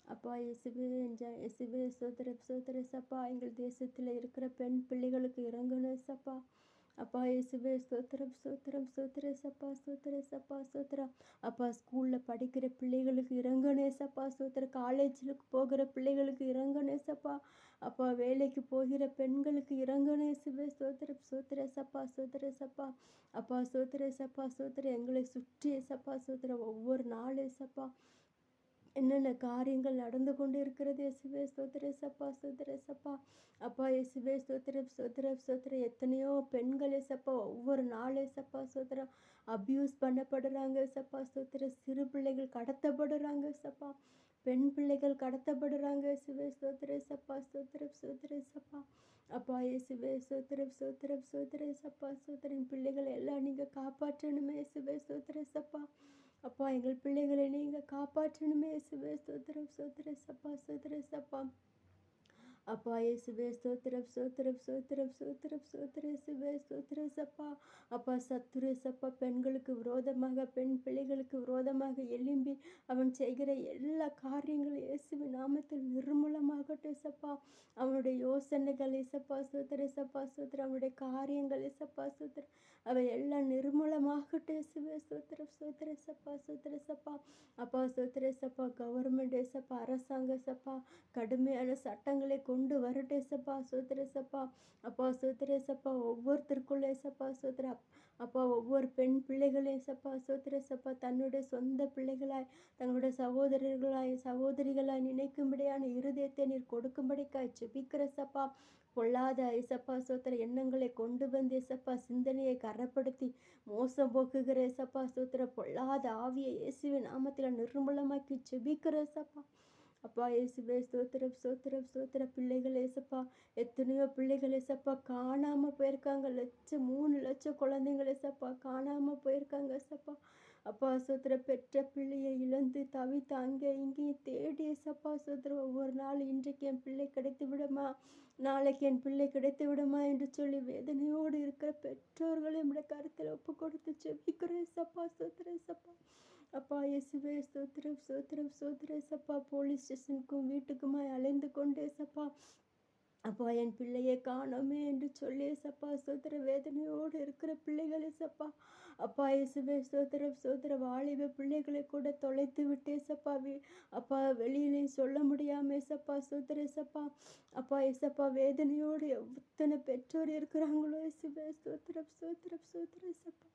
அப்பா இயேசுவே இயேசுவே ஸ்தோத்திரம் ஸ்தோத்திர ஏசப்பா. எங்கள் தேசத்தில் இருக்கிற பெண் பிள்ளைகளுக்கு இறங்கணும் ஏசப்பா. அப்பா இயேசுவே ஸ்தோத்திரம் ஸ்தோத்திரம் ஸ்தோத்திர சப்பா ஸ்தோத்திர சப்பா ஸ்தோத்திரம். அப்பா ஸ்கூலில் படிக்கிற பிள்ளைகளுக்கு இறங்கணே சப்பா ஸ்தோத்திர. காலேஜில் போகிற பிள்ளைகளுக்கு இறங்கணே சப்பா. அப்பா வேலைக்கு போகிற பெண்களுக்கு இறங்கணே சிவே ஸ்தோத்திரம் ஸ்தோத்திர சப்பா ஸ்தோத்திர சப்பா. அப்பா ஸ்தோத்திர சப்பா ஸ்தோத்திர. எங்களை சுற்றி சப்பா ஸ்தோத்திர ஒவ்வொரு நாளும் சப்பா என்னென்ன காரியங்கள் நடந்து கொண்டு இருக்கிறது இயேசுவே ஸ்தோத்திர சப்பா ஸ்தோத்திர சப்பா. அப்பா இயேசுவே ஸ்தோத்திரம் ஸ்தோத்திரம் ஸ்தோத்திரம். எத்தனையோ பெண்கள் சப்பா ஒவ்வொரு நாளே சப்பா ஸ்தோத்திரம் அப்யூஸ் பண்ணப்படுறாங்க சப்பா ஸ்தோத்திர. சிறு பிள்ளைகள் கடத்தப்படுறாங்க சப்பா. பெண் பிள்ளைகள் கடத்தப்படுறாங்க இயேசுவே ஸ்தோத்திர சப்பா ஸ்தோத்திரம் ஸ்தோத்திர சப்பா. அப்பா இயேசுவே ஸ்தோத்திரம் ஸ்தோத்திரம் ஸ்தோத்திர சப்பா ஸ்தோத்திரம். பிள்ளைகளை எல்லாம் நீங்கள் காப்பாற்றணுமே இயேசுவே ஸ்தோத்திர சப்பா. அப்பா எங்கள் பிள்ளைகளை நீங்கள் காப்பாற்றணுமே இயேசுவே ஸ்தோத்திரம் ஸ்தோத்திர சப்பா ஸ்தோத்திர சப்பா. அப்பா இயேசுவே ஸ்தோத்திரம் ஸ்தோத்திரம் ஸ்தோத்திரம் ஸ்தோத்திரம் ஸ்தோத்திர இயேசுவே ஸ்தோத்திர சப்பா. அப்பா சத்துரு சப்பா பெண்களுக்கு விரோதமாக பெண் பிள்ளைகளுக்கு விரோதமாக எழும்பி அவன் செய்கிற எல்லா காரியங்களும் இயேசுவின் நாமத்தில் நிர்மூலமாகட்டும் சப்பா. அவனுடைய யோசனைகள் இசப்பா ஸ்தோத்திர சப்பா ஸ்தோத்திரம். அவனுடைய காரியங்கள் இசப்பா ஸ்தோத்திரம் அவை எல்லாம் நிர்மூலமாகட்டும் இயேசுவே ஸ்தோத்திரம் ஸ்தோத்திர சப்பா ஸ்தோத்திர சப்பா. அப்பா ஸ்தோத்திர சப்பா. கவர்மெண்ட் சப்பா அரசாங்க சப்பா கடுமையான சட்டங்களை கொண்டு வரட்டும் ஏசப்பா ஸ்தோத்திர ஏசப்பா. அப்பா ஸ்தோத்திர ஏசப்பா. ஒவ்வொருத்தருக்குள்ள ஏசப்பா ஸ்தோத்திர. அப்பா ஒவ்வொரு பெண் பிள்ளைகளே ஏசப்பா ஸ்தோத்திர ஏசப்பா தன்னுடைய சொந்த பிள்ளைகளாய் தங்களுடைய சகோதரிகளாய் நினைக்கும்படியான இருதயத்தை நீர் கொடுக்கும்படிக்காய் ஜெபிக்கிற ஏசப்பா. பொல்லாத ஏசப்பா ஸ்தோத்திர எண்ணங்களை கொண்டு வந்து ஏசப்பா சிந்தனையை கரப்படுத்தி மோசம் போக்குகிற ஏசப்பா ஸ்தோத்திர பொல்லாத ஆவியை இயேசுவின் நாமத்தில் நிர்மூலமாக்கி ஜெபிக்கிற ஏசப்பா. அப்பா இயேசுவே ஸ்தோத்திரம் ஸ்தோத்திரம் ஸ்தோத்திர. பிள்ளைகள் ஏசப்பா எத்தனையோ பிள்ளைகள் ஏசப்பா காணாமல் போயிருக்காங்க. 3 லட்சம் குழந்தைங்கள் ஏசப்பா காணாமல் போயிருக்காங்க ஏசப்பா. அப்பா ஸ்தோத்திர பெற்ற பிள்ளையை இழந்து தவித்து அங்கே இங்கேயும் தேடி ஏசப்பா ஸ்தோத்திர ஒவ்வொரு நாள் இன்றைக்கு என் பிள்ளை கிடைத்து விடுமா நாளைக்கு என் பிள்ளை கிடைத்து விடுமா என்று சொல்லி வேதனையோடு இருக்கிற பெற்றோர்களை நம்முடைய கருத்தில் ஒப்பு கொடுத்து ஜெபிக்கிறேன் ஏசப்பா ஸ்தோத்திர ஏசப்பா. அப்பா இயேசுவே ஸ்தோத்திரம் ஸ்தோத்திரம் ஸ்தோத்திர ஏசப்பா. போலீஸ் ஸ்டேஷனுக்கும் வீட்டுக்குமாய் அலைந்து கொண்டு ஏசப்பா அப்பா என் பிள்ளையை காணோமே என்று சொல்லி ஏசப்பா ஸ்தோத்திர வேதனையோடு இருக்கிற பிள்ளைகள் ஏசப்பா. அப்பா இயேசுவே ஸ்தோத்திரம் ஸ்தோத்திர. வாலிப பிள்ளைகளை கூட தொலைத்து விட்டு ஏசப்பா அப்பா வெளியிலையும் சொல்ல முடியாமல் ஏசப்பா ஸ்தோத்திர ஏசப்பா. அப்பா ஏசப்பா வேதனையோடு எத்தனை பெற்றோர் இருக்கிறாங்களோ இயேசுவே ஸ்தோத்திரம் ஸ்தோத்திரம் ஸ்தோத்திர ஏசப்பா.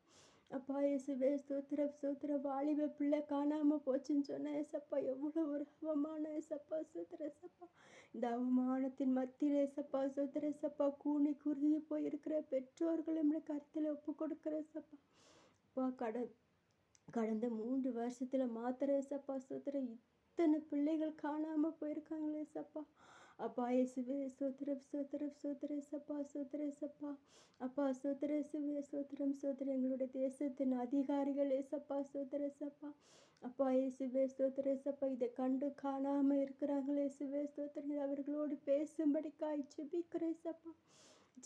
அப்பா இயேசுவே ஸ்தோத்திரம் ஸ்தோத்திரம். வாலிப பிள்ளை காணாமல் போச்சுன்னு சொன்ன ஏசப்பா எவ்வளோ ஒரு அவமானம் ஏசப்பா ஸ்தோத்திர ஏசப்பா. இந்த அவமானத்தின் மத்தியில் ஏசப்பா ஸ்தோத்திர ஏசப்பா கூனி குறுகி போயிருக்கிற பெற்றோர்கள் நம்மளை கருத்தில் ஒப்பு கொடுக்கிற ஏசப்பா. அப்பா கடந்த 3 வருஷத்துல மாத்திர ஏசப்பா ஸ்தோத்திர இத்தனை பிள்ளைகள் காணாமல் போயிருக்காங்களே ஏசப்பா. அப்பா இயேசுவே ஸ்தோத்திரம் ஸ்தோத்திரம் ஸ்தோத்திர ஏசப்பா ஸ்தோத்திர ஏசப்பா. அப்பா ஸ்தோத்திர இயேசுவே ஸ்தோத்திரம் ஸ்தோத்திரம். எங்களுடைய தேசத்தின் அதிகாரிகள் ஏசப்பா ஸ்தோத்திர ஏசப்பா. அப்பா இயேசுவே ஸ்தோத்திர ஏசப்பா. இதை கண்டு காணாமல் இருக்கிறாங்களே இயேசுவே ஸ்தோத்திரம். அவர்களோடு பேசும்படிக்காய் ஜெபிக்கிற ஏசப்பா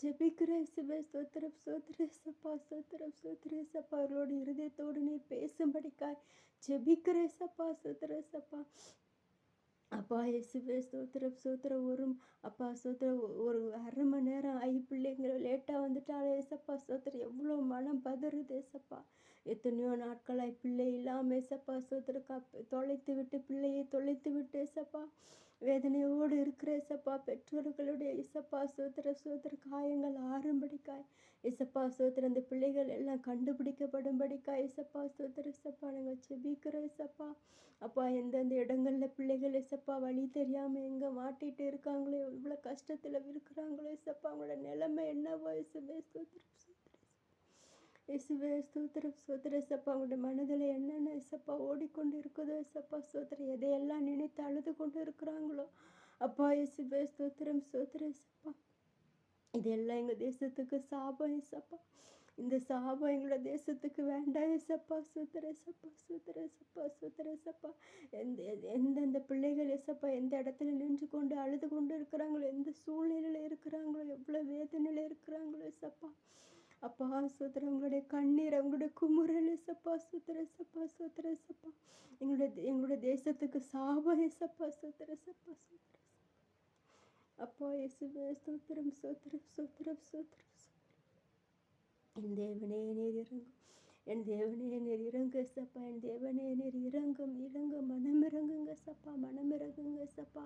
ஜெபிக்கிற இயேசுவே ஸ்தோத்திரம் ஸ்தோத்திர ஏசப்பா ஸ்தோத்திரம் ஸ்தோத்திர ஏசப்பா. அவர்களோடு இருதயத்தோடு நீ பேசும்படிக்காய் ஜெபிக்கிற ஏசப்பா ஸ்தோத்திர ஏசப்பா. அப்பா இயேசுவே ஸ்தோத்திரம் ஸ்தோத்திரம். அப்பா ஸ்தோத்திரம் ஒரு 1/2 மணி நேரம் ஆகி பிள்ளைங்க லேட்டாக வந்துட்டாலே ஏசப்பா ஸ்தோத்திரம் எவ்வளோ மனம் பதறுது ஏசப்பா. எத்தனையோ நாட்களாய் பிள்ளை இல்லாமல் ஏசப்பா ஸ்தோத்திரம் பிள்ளையை தொலைத்து விட்டு ஏசப்பா வேதனையோடு இருக்கிற ஏசப்பா பெற்றோர்களுடைய இசப்பா சோத்திர காயங்கள் ஆறும்படிக்காய் இசப்பா சோத்திர அந்த பிள்ளைகள் எல்லாம் கண்டுபிடிக்கப்படும்படிக்காய் இசப்பா சோத்திர இசப்பா நாங்கள் செபிக்கிறோம் இசப்பா. அப்பா எந்தெந்த இடங்கள்ல பிள்ளைகள் இசப்பா வழி தெரியாமல் எங்கே மாட்டிகிட்டு இருக்காங்களோ இவ்வளோ கஷ்டத்தில் இருக்கிறாங்களோ இசப்பா அவங்களோட நிலைமை என்னவோ இசுவே சோத்திர இசுவே ஸ்தோத்திரம் ஸ்தோத்திர இசப்பா. அவங்களுடைய மனதில் என்னென்ன இசப்பா ஓடிக்கொண்டு இருக்குதோ இசப்பா ஸ்தோத்திரம் எதையெல்லாம் நினைத்து அழுது கொண்டு இருக்கிறாங்களோ அப்பா இசுவே ஸ்தோத்திரம் ஸ்தோத்திர இசப்பா. இதெல்லாம் எங்கள் தேசத்துக்கு சாபம் இசப்பா. இந்த சாபம் எங்களோட தேசத்துக்கு வேண்டாம் இசப்பா சூத்திர சப்பா சூத்திர சப்பா சூத்திர சப்பா. எந்தெந்த பிள்ளைகள் இசப்பா எந்த இடத்துல நின்று கொண்டு அழுது கொண்டு இருக்கிறாங்களோ எந்த சூழ்நிலையில் இருக்கிறாங்களோ எவ்வளோ வேதனையில் இருக்கிறாங்களோ இசப்பா அப்பா சோத்திர உங்களுடைய கண்ணீர் அவங்களுடைய குமுறல் சப்பா சோத்திர சப்பா சோத்திர சப்பா. எங்களுடைய தேசத்துக்கு சாபம் சப்பா சோத்திர சப்பா சோத்திர அப்பா இயேசுவே ஸ்தோத்திரம் ஸ்தோத்திரம் ஸ்தோத்திரம் ஸ்தோத்திரம். என் தேவனே நீர் இறங்கும், என் தேவனே நீர் இறங்கு சப்பா, என் தேவனே நீர் இறங்கும், இறங்கும், மனம் இறங்குங்க சப்பா, மனம் இறங்குங்க சப்பா,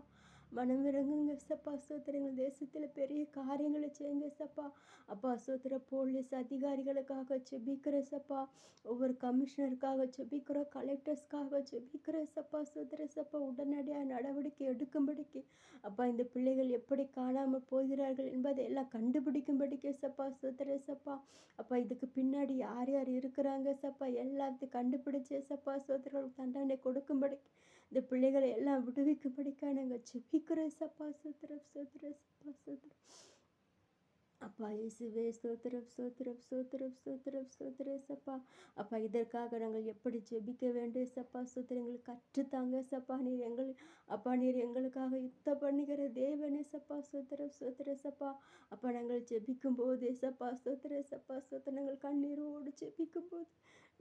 மனம் இறங்குங்க சப்பா. சோத்திரங்கள் தேசத்தில் பெரிய காரியங்களை செய்யுங்க சப்பா. அப்பா சோத்திர போலீஸ் அதிகாரிகளுக்காக செபிக்கிற சப்பா, ஒவ்வொரு கமிஷனருக்காக செபிக்கிறோம், கலெக்டர்ஸ்க்காக செபிக்கிற சப்பா. சோத்திர சப்பா, உடனடியாக நடவடிக்கை எடுக்கும்படிக்கு அப்பா இந்த பிள்ளைகள் எப்படி காணாமல் போகிறார்கள் என்பதை எல்லாம் கண்டுபிடிக்கும்படிக்கு சப்பா. சோத்திர சப்பா, அப்பா இதுக்கு பின்னாடி யார் யார் இருக்கிறாங்க சப்பா எல்லாத்தையும் கண்டுபிடிச்சே சப்பா. சோத்திரர்களுக்கு தண்டனை கொடுக்கும்படிக்கு இந்த பிள்ளைகளை எல்லாம் விடுவிக்கும்படிக்கா நாங்கள் செபிக்கிறோம் சப்பா. சோத்திரம் சோத்திரம் சப்பா சோத்திரம். அப்பா இயேசுவே ஸ்தோத்திரம் ஸ்தோத்திரம் ஸ்தோத்திரம் ஸ்தோத்திரம் ஸ்தோத்திரம் சப்பா. அப்பா இதற்காக நாங்கள் எப்படி ஜெபிக்க வேண்டும் சப்பா. ஸ்தோத்திரம் எங்களுக்கு கற்றுத்தாங்க சப்பா. நீர் எங்களுக்காக யுத்தம் பண்ணுகிற தேவனே சப்பா. ஸ்தோத்திரம் ஸ்தோத்திரம் சப்பா. அப்பா நாங்கள் ஜெபிக்கும் போது சப்பா ஸ்தோத்திரம் சப்பா ஸ்தோத்திரம் நாங்கள் கண்ணீரோடு ஜெபிக்கும் போது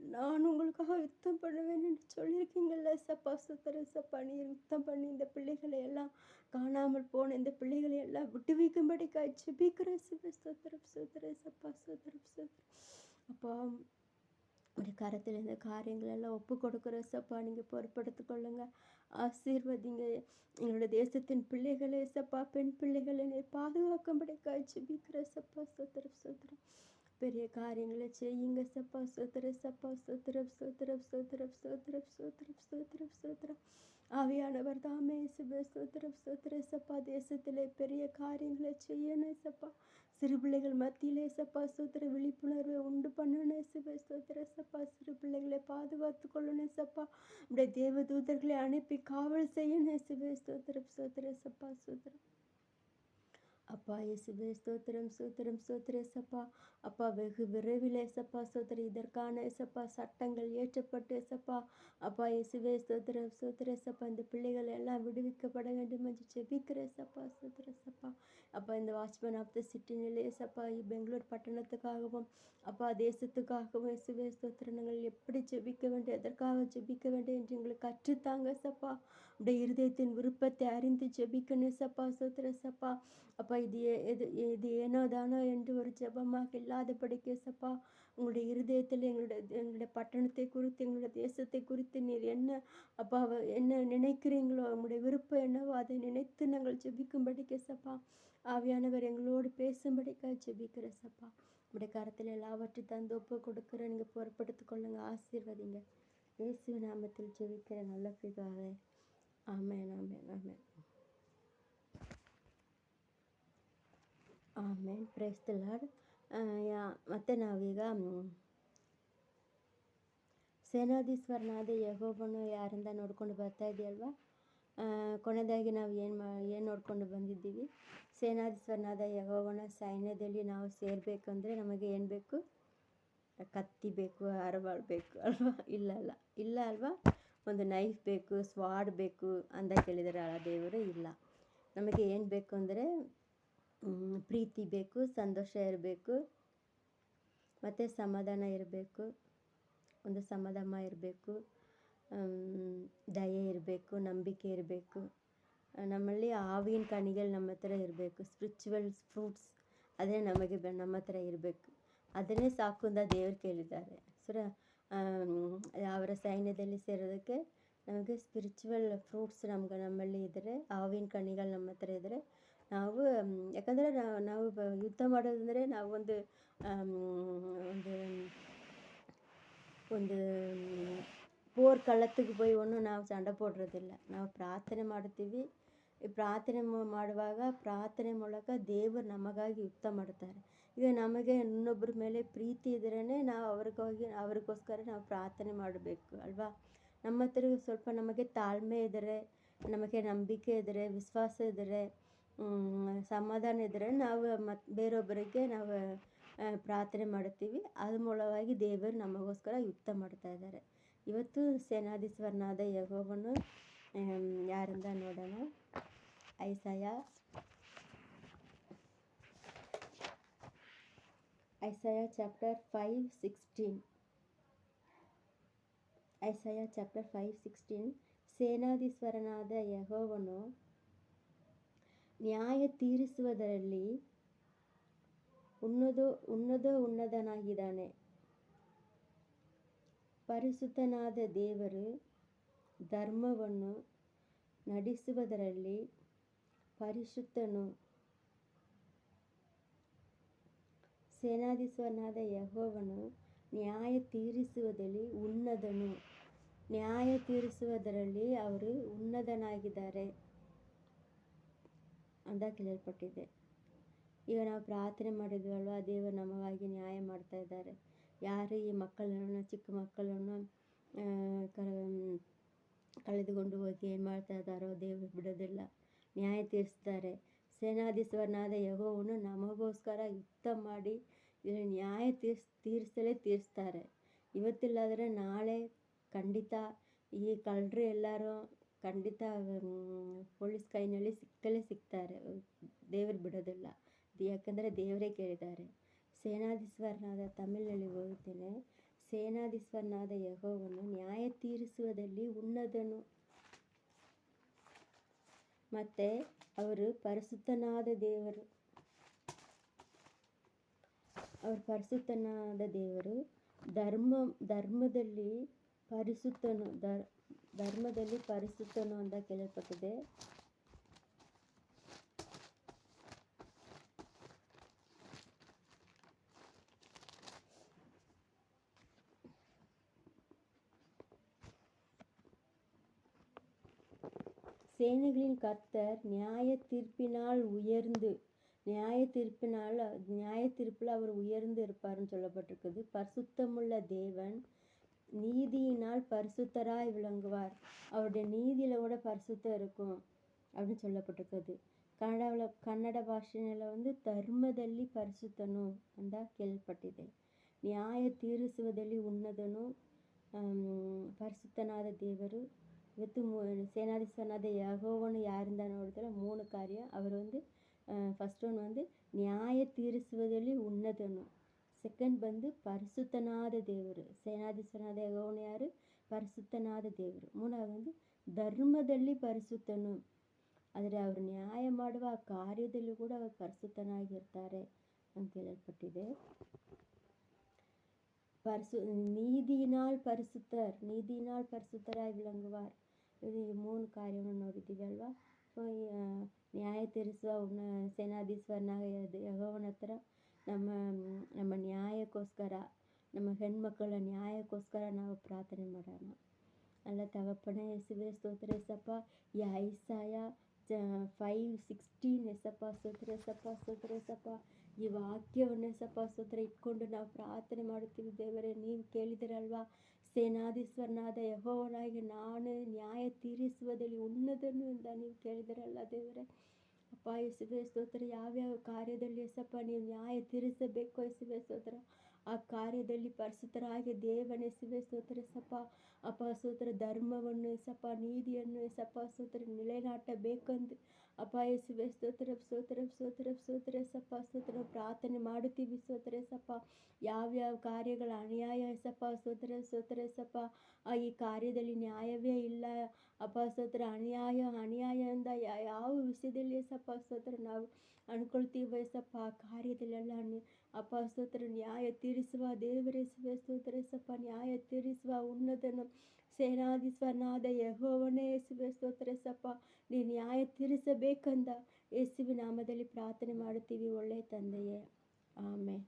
நான் உங்களுக்காக யுத்தம் பண்ணுவேன் என்று சொல்லியிருக்கீங்கல்ல சப்பா. ஸ்தோத்திரம் சப்பா. நீர் யுத்தம் பண்ணி இந்த பிள்ளைகளை எல்லாம் காணாமல் போன இந்த பிள்ளைகளை எல்லாம் விட்டுவிக்கும்படி ஜெபிக்கிற சிவ. ஸ்தோத்திரம் ஸ்தோத்திரம் சப்பா. ஸ்தோத்திரம் ஸ்தோத்திரம் அப்பா. உடைய கரத்தில் இந்த காரியங்கள் எல்லாம் ஒப்பு கொடுக்குற சப்பா. நீங்கள் பொறுப்படுத்திக் கொள்ளுங்க, ஆசீர்வதிங்க. எங்களோட தேசத்தின் பிள்ளைகளே சப்பா, பெண் பிள்ளைகளை நீர் பாதுகாக்கும்படி ஜெபிக்கிற சப்பா. ஸ்தோத்திரம் ஸ்தோத்திரம். பெரிய காரியங்களை செய்யுங்க சப்பா. ஸ்தோத்திரம் சப்பா. ஸ்தோத்திரம் ஸ்தோத்திரம் ஸ்தோத்திரம் ஸ்தோத்திரம் ஸ்தோத்திரம் ஸ்தோத்திரம் ஸ்தோத்திரம். ஆவியானவர் தாமே சிவ. ஸ்தோத்திரம் ஸ்தோத்திரம் சப்பா. தேசத்திலே பெரிய காரியங்களை செய்யணும் சப்பா. சிறு பிள்ளைகள் மத்தியிலே சப்பா ஸ்தோத்திர விழிப்புணர்வை உண்டு பண்ணணும் சிவ. ஸ்தோத்திர சப்பா. சிறு பிள்ளைகளை பாதுகாத்து கொள்ளணும் சப்பா. அப்படியே தேவ தூதர்களை அனுப்பி காவல் செய்யணும் சிவ. ஸ்தோத்திரம் ஸ்தோத்திர சப்பா. ஸ்தோத்திரம் அப்பா இயேசுவே ஸ்தோத்திரம் ஸ்தோத்திரம் ஸ்தோத்திர சப்பா. அப்பா வெகு விரைவில் சப்பா ஸ்தோத்திர இதற்கான சப்பா சட்டங்கள் ஏற்றப்பட்டு சப்பா. அப்பா இயேசுவே ஸ்தோத்திரம் ஸ்தோத்திர சப்பா. இந்த பிள்ளைகள் எல்லாம் விடுவிக்கப்பட வேண்டும் என்று ஜெபிக்கிற சப்பா. ஸ்தோத்திர சப்பா. அப்பா இந்த வாட்ச்மேன் ஆஃப் த சிட்டி நிலைய சப்பா பெங்களூர் பட்டணத்துக்காகவும் அப்பா தேசத்துக்காகவும் இயேசுவே ஸ்தோத்திர நாங்கள் எப்படி ஜெபிக்க வேண்டும், எதற்காக ஜெபிக்க வேண்டும் என்று எங்களுக்கு கற்றுத்தாங்க சப்பா. உடைய இருதயத்தின் விருப்பத்தை அறிந்து ஜெபிக்கணும் சப்பா. ஸ்தோத்திர சப்பா. அப்பா இது ஏனோ தானோ என்று ஒரு ஜெபமாக இல்லாதபடிக்கு சப்பா. உங்களுடைய இருதயத்தில் எங்களுடைய பட்டணத்தை குறித்து எங்களுடைய தேசத்தை குறித்து நீர் என்ன அப்பா என்ன நினைக்கிறீங்களோ, உங்களுடைய விருப்பம் என்னவோ அதை நினைத்து நாங்கள் ஜெபிக்கும்படிக்கு சப்பா. ஆவியானவர் எங்களோடு பேசும்படிக்காக ஜெபிக்கிற சப்பா. உங்களுடைய கரத்தில் எல்லாவற்றையும் தந்து ஒப்பு கொடுக்குற நீங்கள் பொறுப்படுத்திக் கொள்ளுங்க, ஆசீர்வதிங்க. இயேசு நாமத்தில் ஜெபிக்கிற நல்ல பிதாவே, ஆமென் ஆமென் ஆமென் ಆಮೇಲೆ ಪ್ರೈಸ್ ದ ಲಾರ್ಡ್. ಮತ್ತು ನಾವೀಗ ಸೇನಾಧೀಶ್ವರನಾದ ಯೆಹೋವನು ಯಾರಿಂದ ನೋಡ್ಕೊಂಡು ಬರ್ತಾ ಇದೆಯಲ್ವ. ಕೊನೆಯದಾಗಿ ನಾವು ಏನು ನೋಡ್ಕೊಂಡು ಬಂದಿದ್ದೀವಿ, ಸೇನಾಧೀಶ್ವರನಾದ ಯೆಹೋವನ ಸೈನ್ಯದಲ್ಲಿ ನಾವು ಸೇರಬೇಕಂದ್ರೆ ನಮಗೆ ಏನು ಬೇಕು? ಕತ್ತಿ ಬೇಕು, ಅರವಾಳು ಬೇಕು ಅಲ್ವಾ? ಇಲ್ಲ ಅಲ್ವಾ? ಒಂದು ನೈಫ್ ಬೇಕು, ಸ್ವಾಡ್ ಬೇಕು ಅಂತ ಕೇಳಿದರೆ ಆ ದೇವರು ಇಲ್ಲ. ನಮಗೆ ಏನು ಬೇಕು ಅಂದರೆ ಪ್ರೀತಿ ಬೇಕು, ಸಂತೋಷ ಇರಬೇಕು, ಮತ್ತು ಸಮಾಧಾನ ಇರಬೇಕು, ಒಂದು ಸಮಾಧಾನ ಇರಬೇಕು, ದಯೆ ಇರಬೇಕು, ನಂಬಿಕೆ ಇರಬೇಕು. ನಮ್ಮಲ್ಲಿ ಆವಿನ ಕಣಿಗಳು ನಮ್ಮ ಹತ್ರ ಇರಬೇಕು. ಸ್ಪಿರಿಚುವಲ್ ಫ್ರೂಟ್ಸ್ ಅದೇ ನಮಗೆ ನಮ್ಮ ಹತ್ರ ಇರಬೇಕು. ಅದನ್ನೇ ಸಾಕು ಅಂತ ದೇವರು ಕೇಳಿದ್ದಾರೆ. ಅವರ ಸೈನ್ಯದಲ್ಲಿ ಸೇರೋದಕ್ಕೆ ನಮಗೆ ಸ್ಪಿರಿಚುವಲ್ ಫ್ರೂಟ್ಸ್ ನಮ್ಮಲ್ಲಿ ಇದ್ದರೆ, ಆವಿನ ಕಣಿಗಳು ನಮ್ಮ ಹತ್ರ ಇದ್ದರೆ ನಾವು, ಯಾಕಂದರೆ ನಾವು ಯುದ್ಧ ಮಾಡೋದಂದರೆ ನಾವು ಒಂದು போர் களத்துக்கு போய் ஒன்றும் ನಾವು சண்டை போடுறதிಲ್ಲ. ನಾವು ಪ್ರಾರ್ಥನೆ ಮಾಡುತ್ತೀವಿ. ಈ ಪ್ರಾರ್ಥನೆ ಮಾಡುವಾಗ ಪ್ರಾರ್ಥನೆ ಮೂಲಕ ದೇವರು ನಮಗಾಗಿ ಯುದ್ಧ ಮಾಡ್ತಾರೆ. ಈಗ ನಮಗೆ ಇನ್ನೊಬ್ಬರ ಮೇಲೆ ಪ್ರೀತಿ ಇದ್ರೇ ನಾವು ಅವ್ರಿಗೋಸ್ಕರ ನಾವು ಪ್ರಾರ್ಥನೆ ಮಾಡಬೇಕು ಅಲ್ವಾ. ನಮ್ಮ ಹತ್ರ ಸ್ವಲ್ಪ ನಮಗೆ ತಾಳ್ಮೆ ಇದ್ದರೆ, ನಮಗೆ ನಂಬಿಕೆ ಇದ್ದರೆ, ವಿಶ್ವಾಸ ಇದ್ದರೆ, ಸಮಾಧಾನ ಇದ್ದರೆ ನಾವು ಬೇರೊಬ್ಬರಿಗೆ ನಾವು ಪ್ರಾರ್ಥನೆ ಮಾಡುತ್ತೀವಿ. ಅದ್ರ ಮೂಲವಾಗಿ ದೇವರು ನಮಗೋಸ್ಕರ ಯುದ್ಧ ಮಾಡ್ತಾ ಇದ್ದಾರೆ. ಇವತ್ತು ಸೇನಾಧೀಶ್ವರನಾದ ಯೆಹೋವನು ಯಾರಿಂದ ನೋಡೋಣ. ಐಸಾಯ ಚಾಪ್ಟರ್ 5:16. ಐಸಾಯ ಚಾಪ್ಟರ್ 5:16. ಸೇನಾಧೀಶ್ವರನಾದ ಯೆಹೋವನು ನ್ಯಾಯ ತೀರಿಸುವುದರಲ್ಲಿ ಉನ್ನತನಾಗಿದ್ದಾನೆ. ಪರಿಶುದ್ಧನಾದ ದೇವರು ಧರ್ಮವನ್ನು ನಡೆಸುವುದರಲ್ಲಿ ಪರಿಶುದ್ಧನು. ಸೇನಾಧೀಶ್ವರನಾದ ಯೆಹೋವನು ನ್ಯಾಯ ತೀರಿಸುವುದರಲ್ಲಿ ಉನ್ನತನು. ನ್ಯಾಯ ತೀರಿಸುವುದರಲ್ಲಿ ಅವರು ಉನ್ನತನಾಗಿದ್ದಾರೆ ಅಂತ ಕೇಳಲ್ಪಟ್ಟಿದೆ. ಈಗ ನಾವು ಪ್ರಾರ್ಥನೆ ಮಾಡಿದ್ವಲ್ವ, ದೇವರು ನಮಗಾಗಿ ನ್ಯಾಯ ಮಾಡ್ತಾ ಇದ್ದಾರೆ. ಯಾರು ಈ ಮಕ್ಕಳನ್ನು, ಚಿಕ್ಕ ಮಕ್ಕಳನ್ನು ಕಳೆದುಕೊಂಡು ಹೋಗಿ ಏನು ಮಾಡ್ತಾ ಇದ್ದಾರೋ ದೇವರು ಬಿಡೋದಿಲ್ಲ, ನ್ಯಾಯ ತೀರಿಸ್ತಾರೆ. ಸೇನಾಧೀಶ್ವರನಾದ ಯೆಹೋವನು ನಮಗೋಸ್ಕರ ಯುದ್ಧ ಮಾಡಿ ನ್ಯಾಯ ತೀರಿಸ್ತಾರೆ. ಇವತ್ತಿಲ್ಲಾದರೆ ನಾಳೆ ಖಂಡಿತ ಈ ಕಳ್ಳರು ಎಲ್ಲರೂ ಖಂಡಿತ ಪೊಲೀಸ್ ಕೈನಲ್ಲಿ ಸಿಗ್ತಾರೆ. ದೇವರು ಬಿಡೋದಿಲ್ಲ. ಯಾಕಂದರೆ ದೇವರೇ ಕೇಳಿದ್ದಾರೆ. ಸೇನಾಧೀಶ್ವರನಾದ ತಮಿಳಿನಲ್ಲಿ ಓದುತ್ತೇನೆ. ಸೇನಾಧೀಶ್ವರನಾದ ಯೆಹೋವನು ನ್ಯಾಯ ತೀರಿಸುವುದರಲ್ಲಿ ಉನ್ನತನು. ಮತ್ತು ಅವರು ಪರಿಶುದ್ಧನಾದ ದೇವರು. ಧರ್ಮದಲ್ಲಿ ಪರಿಶುದ್ಧನು ಅಂತ ಕೇಳಲ್ಪಟ್ಟಿದೆ. சேனைகளின் கர்த்தர் நியாய தீர்ப்பினால் உயர்ந்து, நியாய தீர்ப்பில் அவர் உயர்ந்து இருப்பார்னு சொல்லப்பட்டிருக்குது. பரிசுத்தமுள்ள தேவன் நீதியினால் பரிசுத்தராய் விளங்குவார். அவருடைய நீதியில் கூட பரிசுத்தம் இருக்கும் அப்படின்னு சொல்லப்பட்டிருக்குது. ಕನ್ನಡ ಭಾಷೆಯಲ್ಲಿ ಧರ್ಮದಲ್ಲಿ ಪರಿಶುದ್ಧನು ಅಂತ ಕೇಳಲ್ಪಟ್ಟಿದೆ. ನ್ಯಾಯ ತೀರಿಸುವುದರಲ್ಲಿ ಉನ್ನತನು, ಪರಿಶುದ್ಧನಾದ ದೇವರು. ಇವತ್ತು ಸೇನಾಧೀಶ್ವರನಾದ ಯೆಹೋವನು ಯಾರಿಂದ ನೋಡಿದ್ರೆ 3 ಕಾರ್ಯ. ಅವರು ಫಸ್ಟ್ ಒನ್ ನ್ಯಾಯ ತೀರಿಸುವುದರಲ್ಲಿ ಉನ್ನತನು. ಸೆಕೆಂಡ್ ಪರಿಶುದ್ಧನಾದ ದೇವರು. ಸೇನಾಧೀಶ್ವರನಾದ ಯೆಹೋವನು ಯಾರು? ಪರಿಶುದ್ಧನಾದ ದೇವರು. ಮೂರನೇದು ಧರ್ಮದಲ್ಲಿ ಪರಿಶುದ್ಧನು. ಆದರೆ ಅವರು ನ್ಯಾಯ ಮಾಡುವ ಕಾರ್ಯದಲ್ಲೂ ಕೂಡ ಅವರು ಪರಿಶುದ್ಧನಾಗಿರ್ತಾರೆ ಅಂತ ಹೇಳಲ್ಪಟ್ಟಿದೆ. ನೀದಿನಾಲ್ ಪರಿಶುದ್ಧರಾಗಿ ವಿಳಂಗುವಾರ್. ಇದು ಈ 3 ಕಾರ್ಯವನ್ನು ನೋಡಿದ್ದೀವಿ ಅಲ್ವಾ. ನ್ಯಾಯ ತೀರಿಸುವ ಸೇನಾಧೀಶ್ವರನಾದ ಯೆಹೋವನ ಹತ್ರ ನಮ್ಮ ನ್ಯಾಯಕ್ಕೋಸ್ಕರ, ನಮ್ಮ ಹೆಣ್ಮಕ್ಕಳ ನ್ಯಾಯಕ್ಕೋಸ್ಕರ ನಾವು ಪ್ರಾರ್ಥನೆ ಮಾಡೋಣ. ಅಲ್ಲ ತಗಪ್ಪಣೆ ಯೇಸುವೆ ಸ್ತೋತ್ರ ಏಸಪ್ಪ. ಈ ಐಸಾಯ 5:16 ಏಸಪ್ಪ ಸ್ತೋತ್ರ ಏಸಪ್ಪ. ಈ ವಾಕ್ಯವನ್ನು ಏಸಪ್ಪ ಸ್ತೋತ್ರ ಇಟ್ಕೊಂಡು ನಾವು ಪ್ರಾರ್ಥನೆ ಮಾಡುತ್ತೀವಿ ದೇವರೇ. ನೀವು ಕೇಳಿದಿರಲ್ವಾ, ಸೇನಾಧೀಶ್ವರನಾದ ಯೆಹೋವನಾಗಿ ನಾನು ನ್ಯಾಯ ತೀರಿಸುವುದರಲ್ಲಿ ಉನ್ನತನು ಅಂತ ನೀವು ಕೇಳಿದಿರಲ್ಲ ದೇವರೇ. ಅಪ್ಪ ಯೇಸುವೆ ಸ್ತೋತ್ರ, ಯಾವ್ಯಾವ ಕಾರ್ಯದಲ್ಲಿ ಏಸಪ್ಪ ನೀವು ನ್ಯಾಯ ತೀರಿಸಬೇಕು ಯೇಸುವೆ ಸ್ತೋತ್ರ, ಆ ಕಾರ್ಯದಲ್ಲಿ ಪರಿಶುದ್ಧರಾಗಿ ದೇವನೇ ಯೇಸುವೆ ಸ್ತೋತ್ರ ಏಸಪ್ಪ. ಅಪ್ಪ ಸ್ತೋತ್ರ, ಧರ್ಮವನ್ನು ಏಸಪ್ಪ, ನೀತಿಯನ್ನು ಏಸಪ್ಪ ಸ್ತೋತ್ರ ನಿಲೆನಾಟಬೇಕೆಂದು ಅಪ್ಪ ಯೇಸುವೆ ಸ್ತೋತ್ರ ಏಸಪ್ಪ ಸ್ತೋತ್ರ ಪ್ರಾರ್ಥನೆ ಮಾಡುತ್ತೀವಿ ಸ್ತೋತ್ರ ಏಸಪ್ಪ. ಯಾವ್ಯಾವ ಕಾರ್ಯಗಳ ಅನ್ಯಾಯ ಏಸಪ್ಪ ಸ್ತೋತ್ರ ಏಸಪ್ಪ, ಈ ಕಾರ್ಯದಲ್ಲಿ ನ್ಯಾಯವೇ ಇಲ್ಲ ಅಪ್ಪ ಸ್ತೋತ್ರ. ಅನ್ಯಾಯದಿಂದ ಯಾವ ವಿಷಯದಲ್ಲಿ ಏಸಪ್ಪ ಸ್ತೋತ್ರ ನಾವು ಅನ್ಕೊಳ್ತೀವಿ ಏಸಪ್ಪ, ಆ ಕಾರ್ಯದಲ್ಲೆಲ್ಲ ಅಪ್ಪ ಸ್ತೋತ್ರ ನ್ಯಾಯ ತೀರಿಸುವ ದೇವರೇ ಸ್ತೋತ್ರ ಏಸಪ್ಪ. ನ್ಯಾಯ ತೀರಿಸುವ ಉನ್ನತನು ಸೇನಾಧೀಶ್ವರನಾದ ಯೆಹೋವನೇ ಯೇಸುವೆ ಸ್ತೋತ್ರ ಏಸಪ್ಪ. ನೀ ನ್ಯಾಯ ತೀರಿಸಬೇಕಂದ ಯೇಸುವಿನ ನಾಮದಲ್ಲಿ ಪ್ರಾರ್ಥನೆ ಮಾಡುತ್ತೀವಿ ಒಳ್ಳೆಯ ತಂದೆಯೇ. ಆಮೆನ್.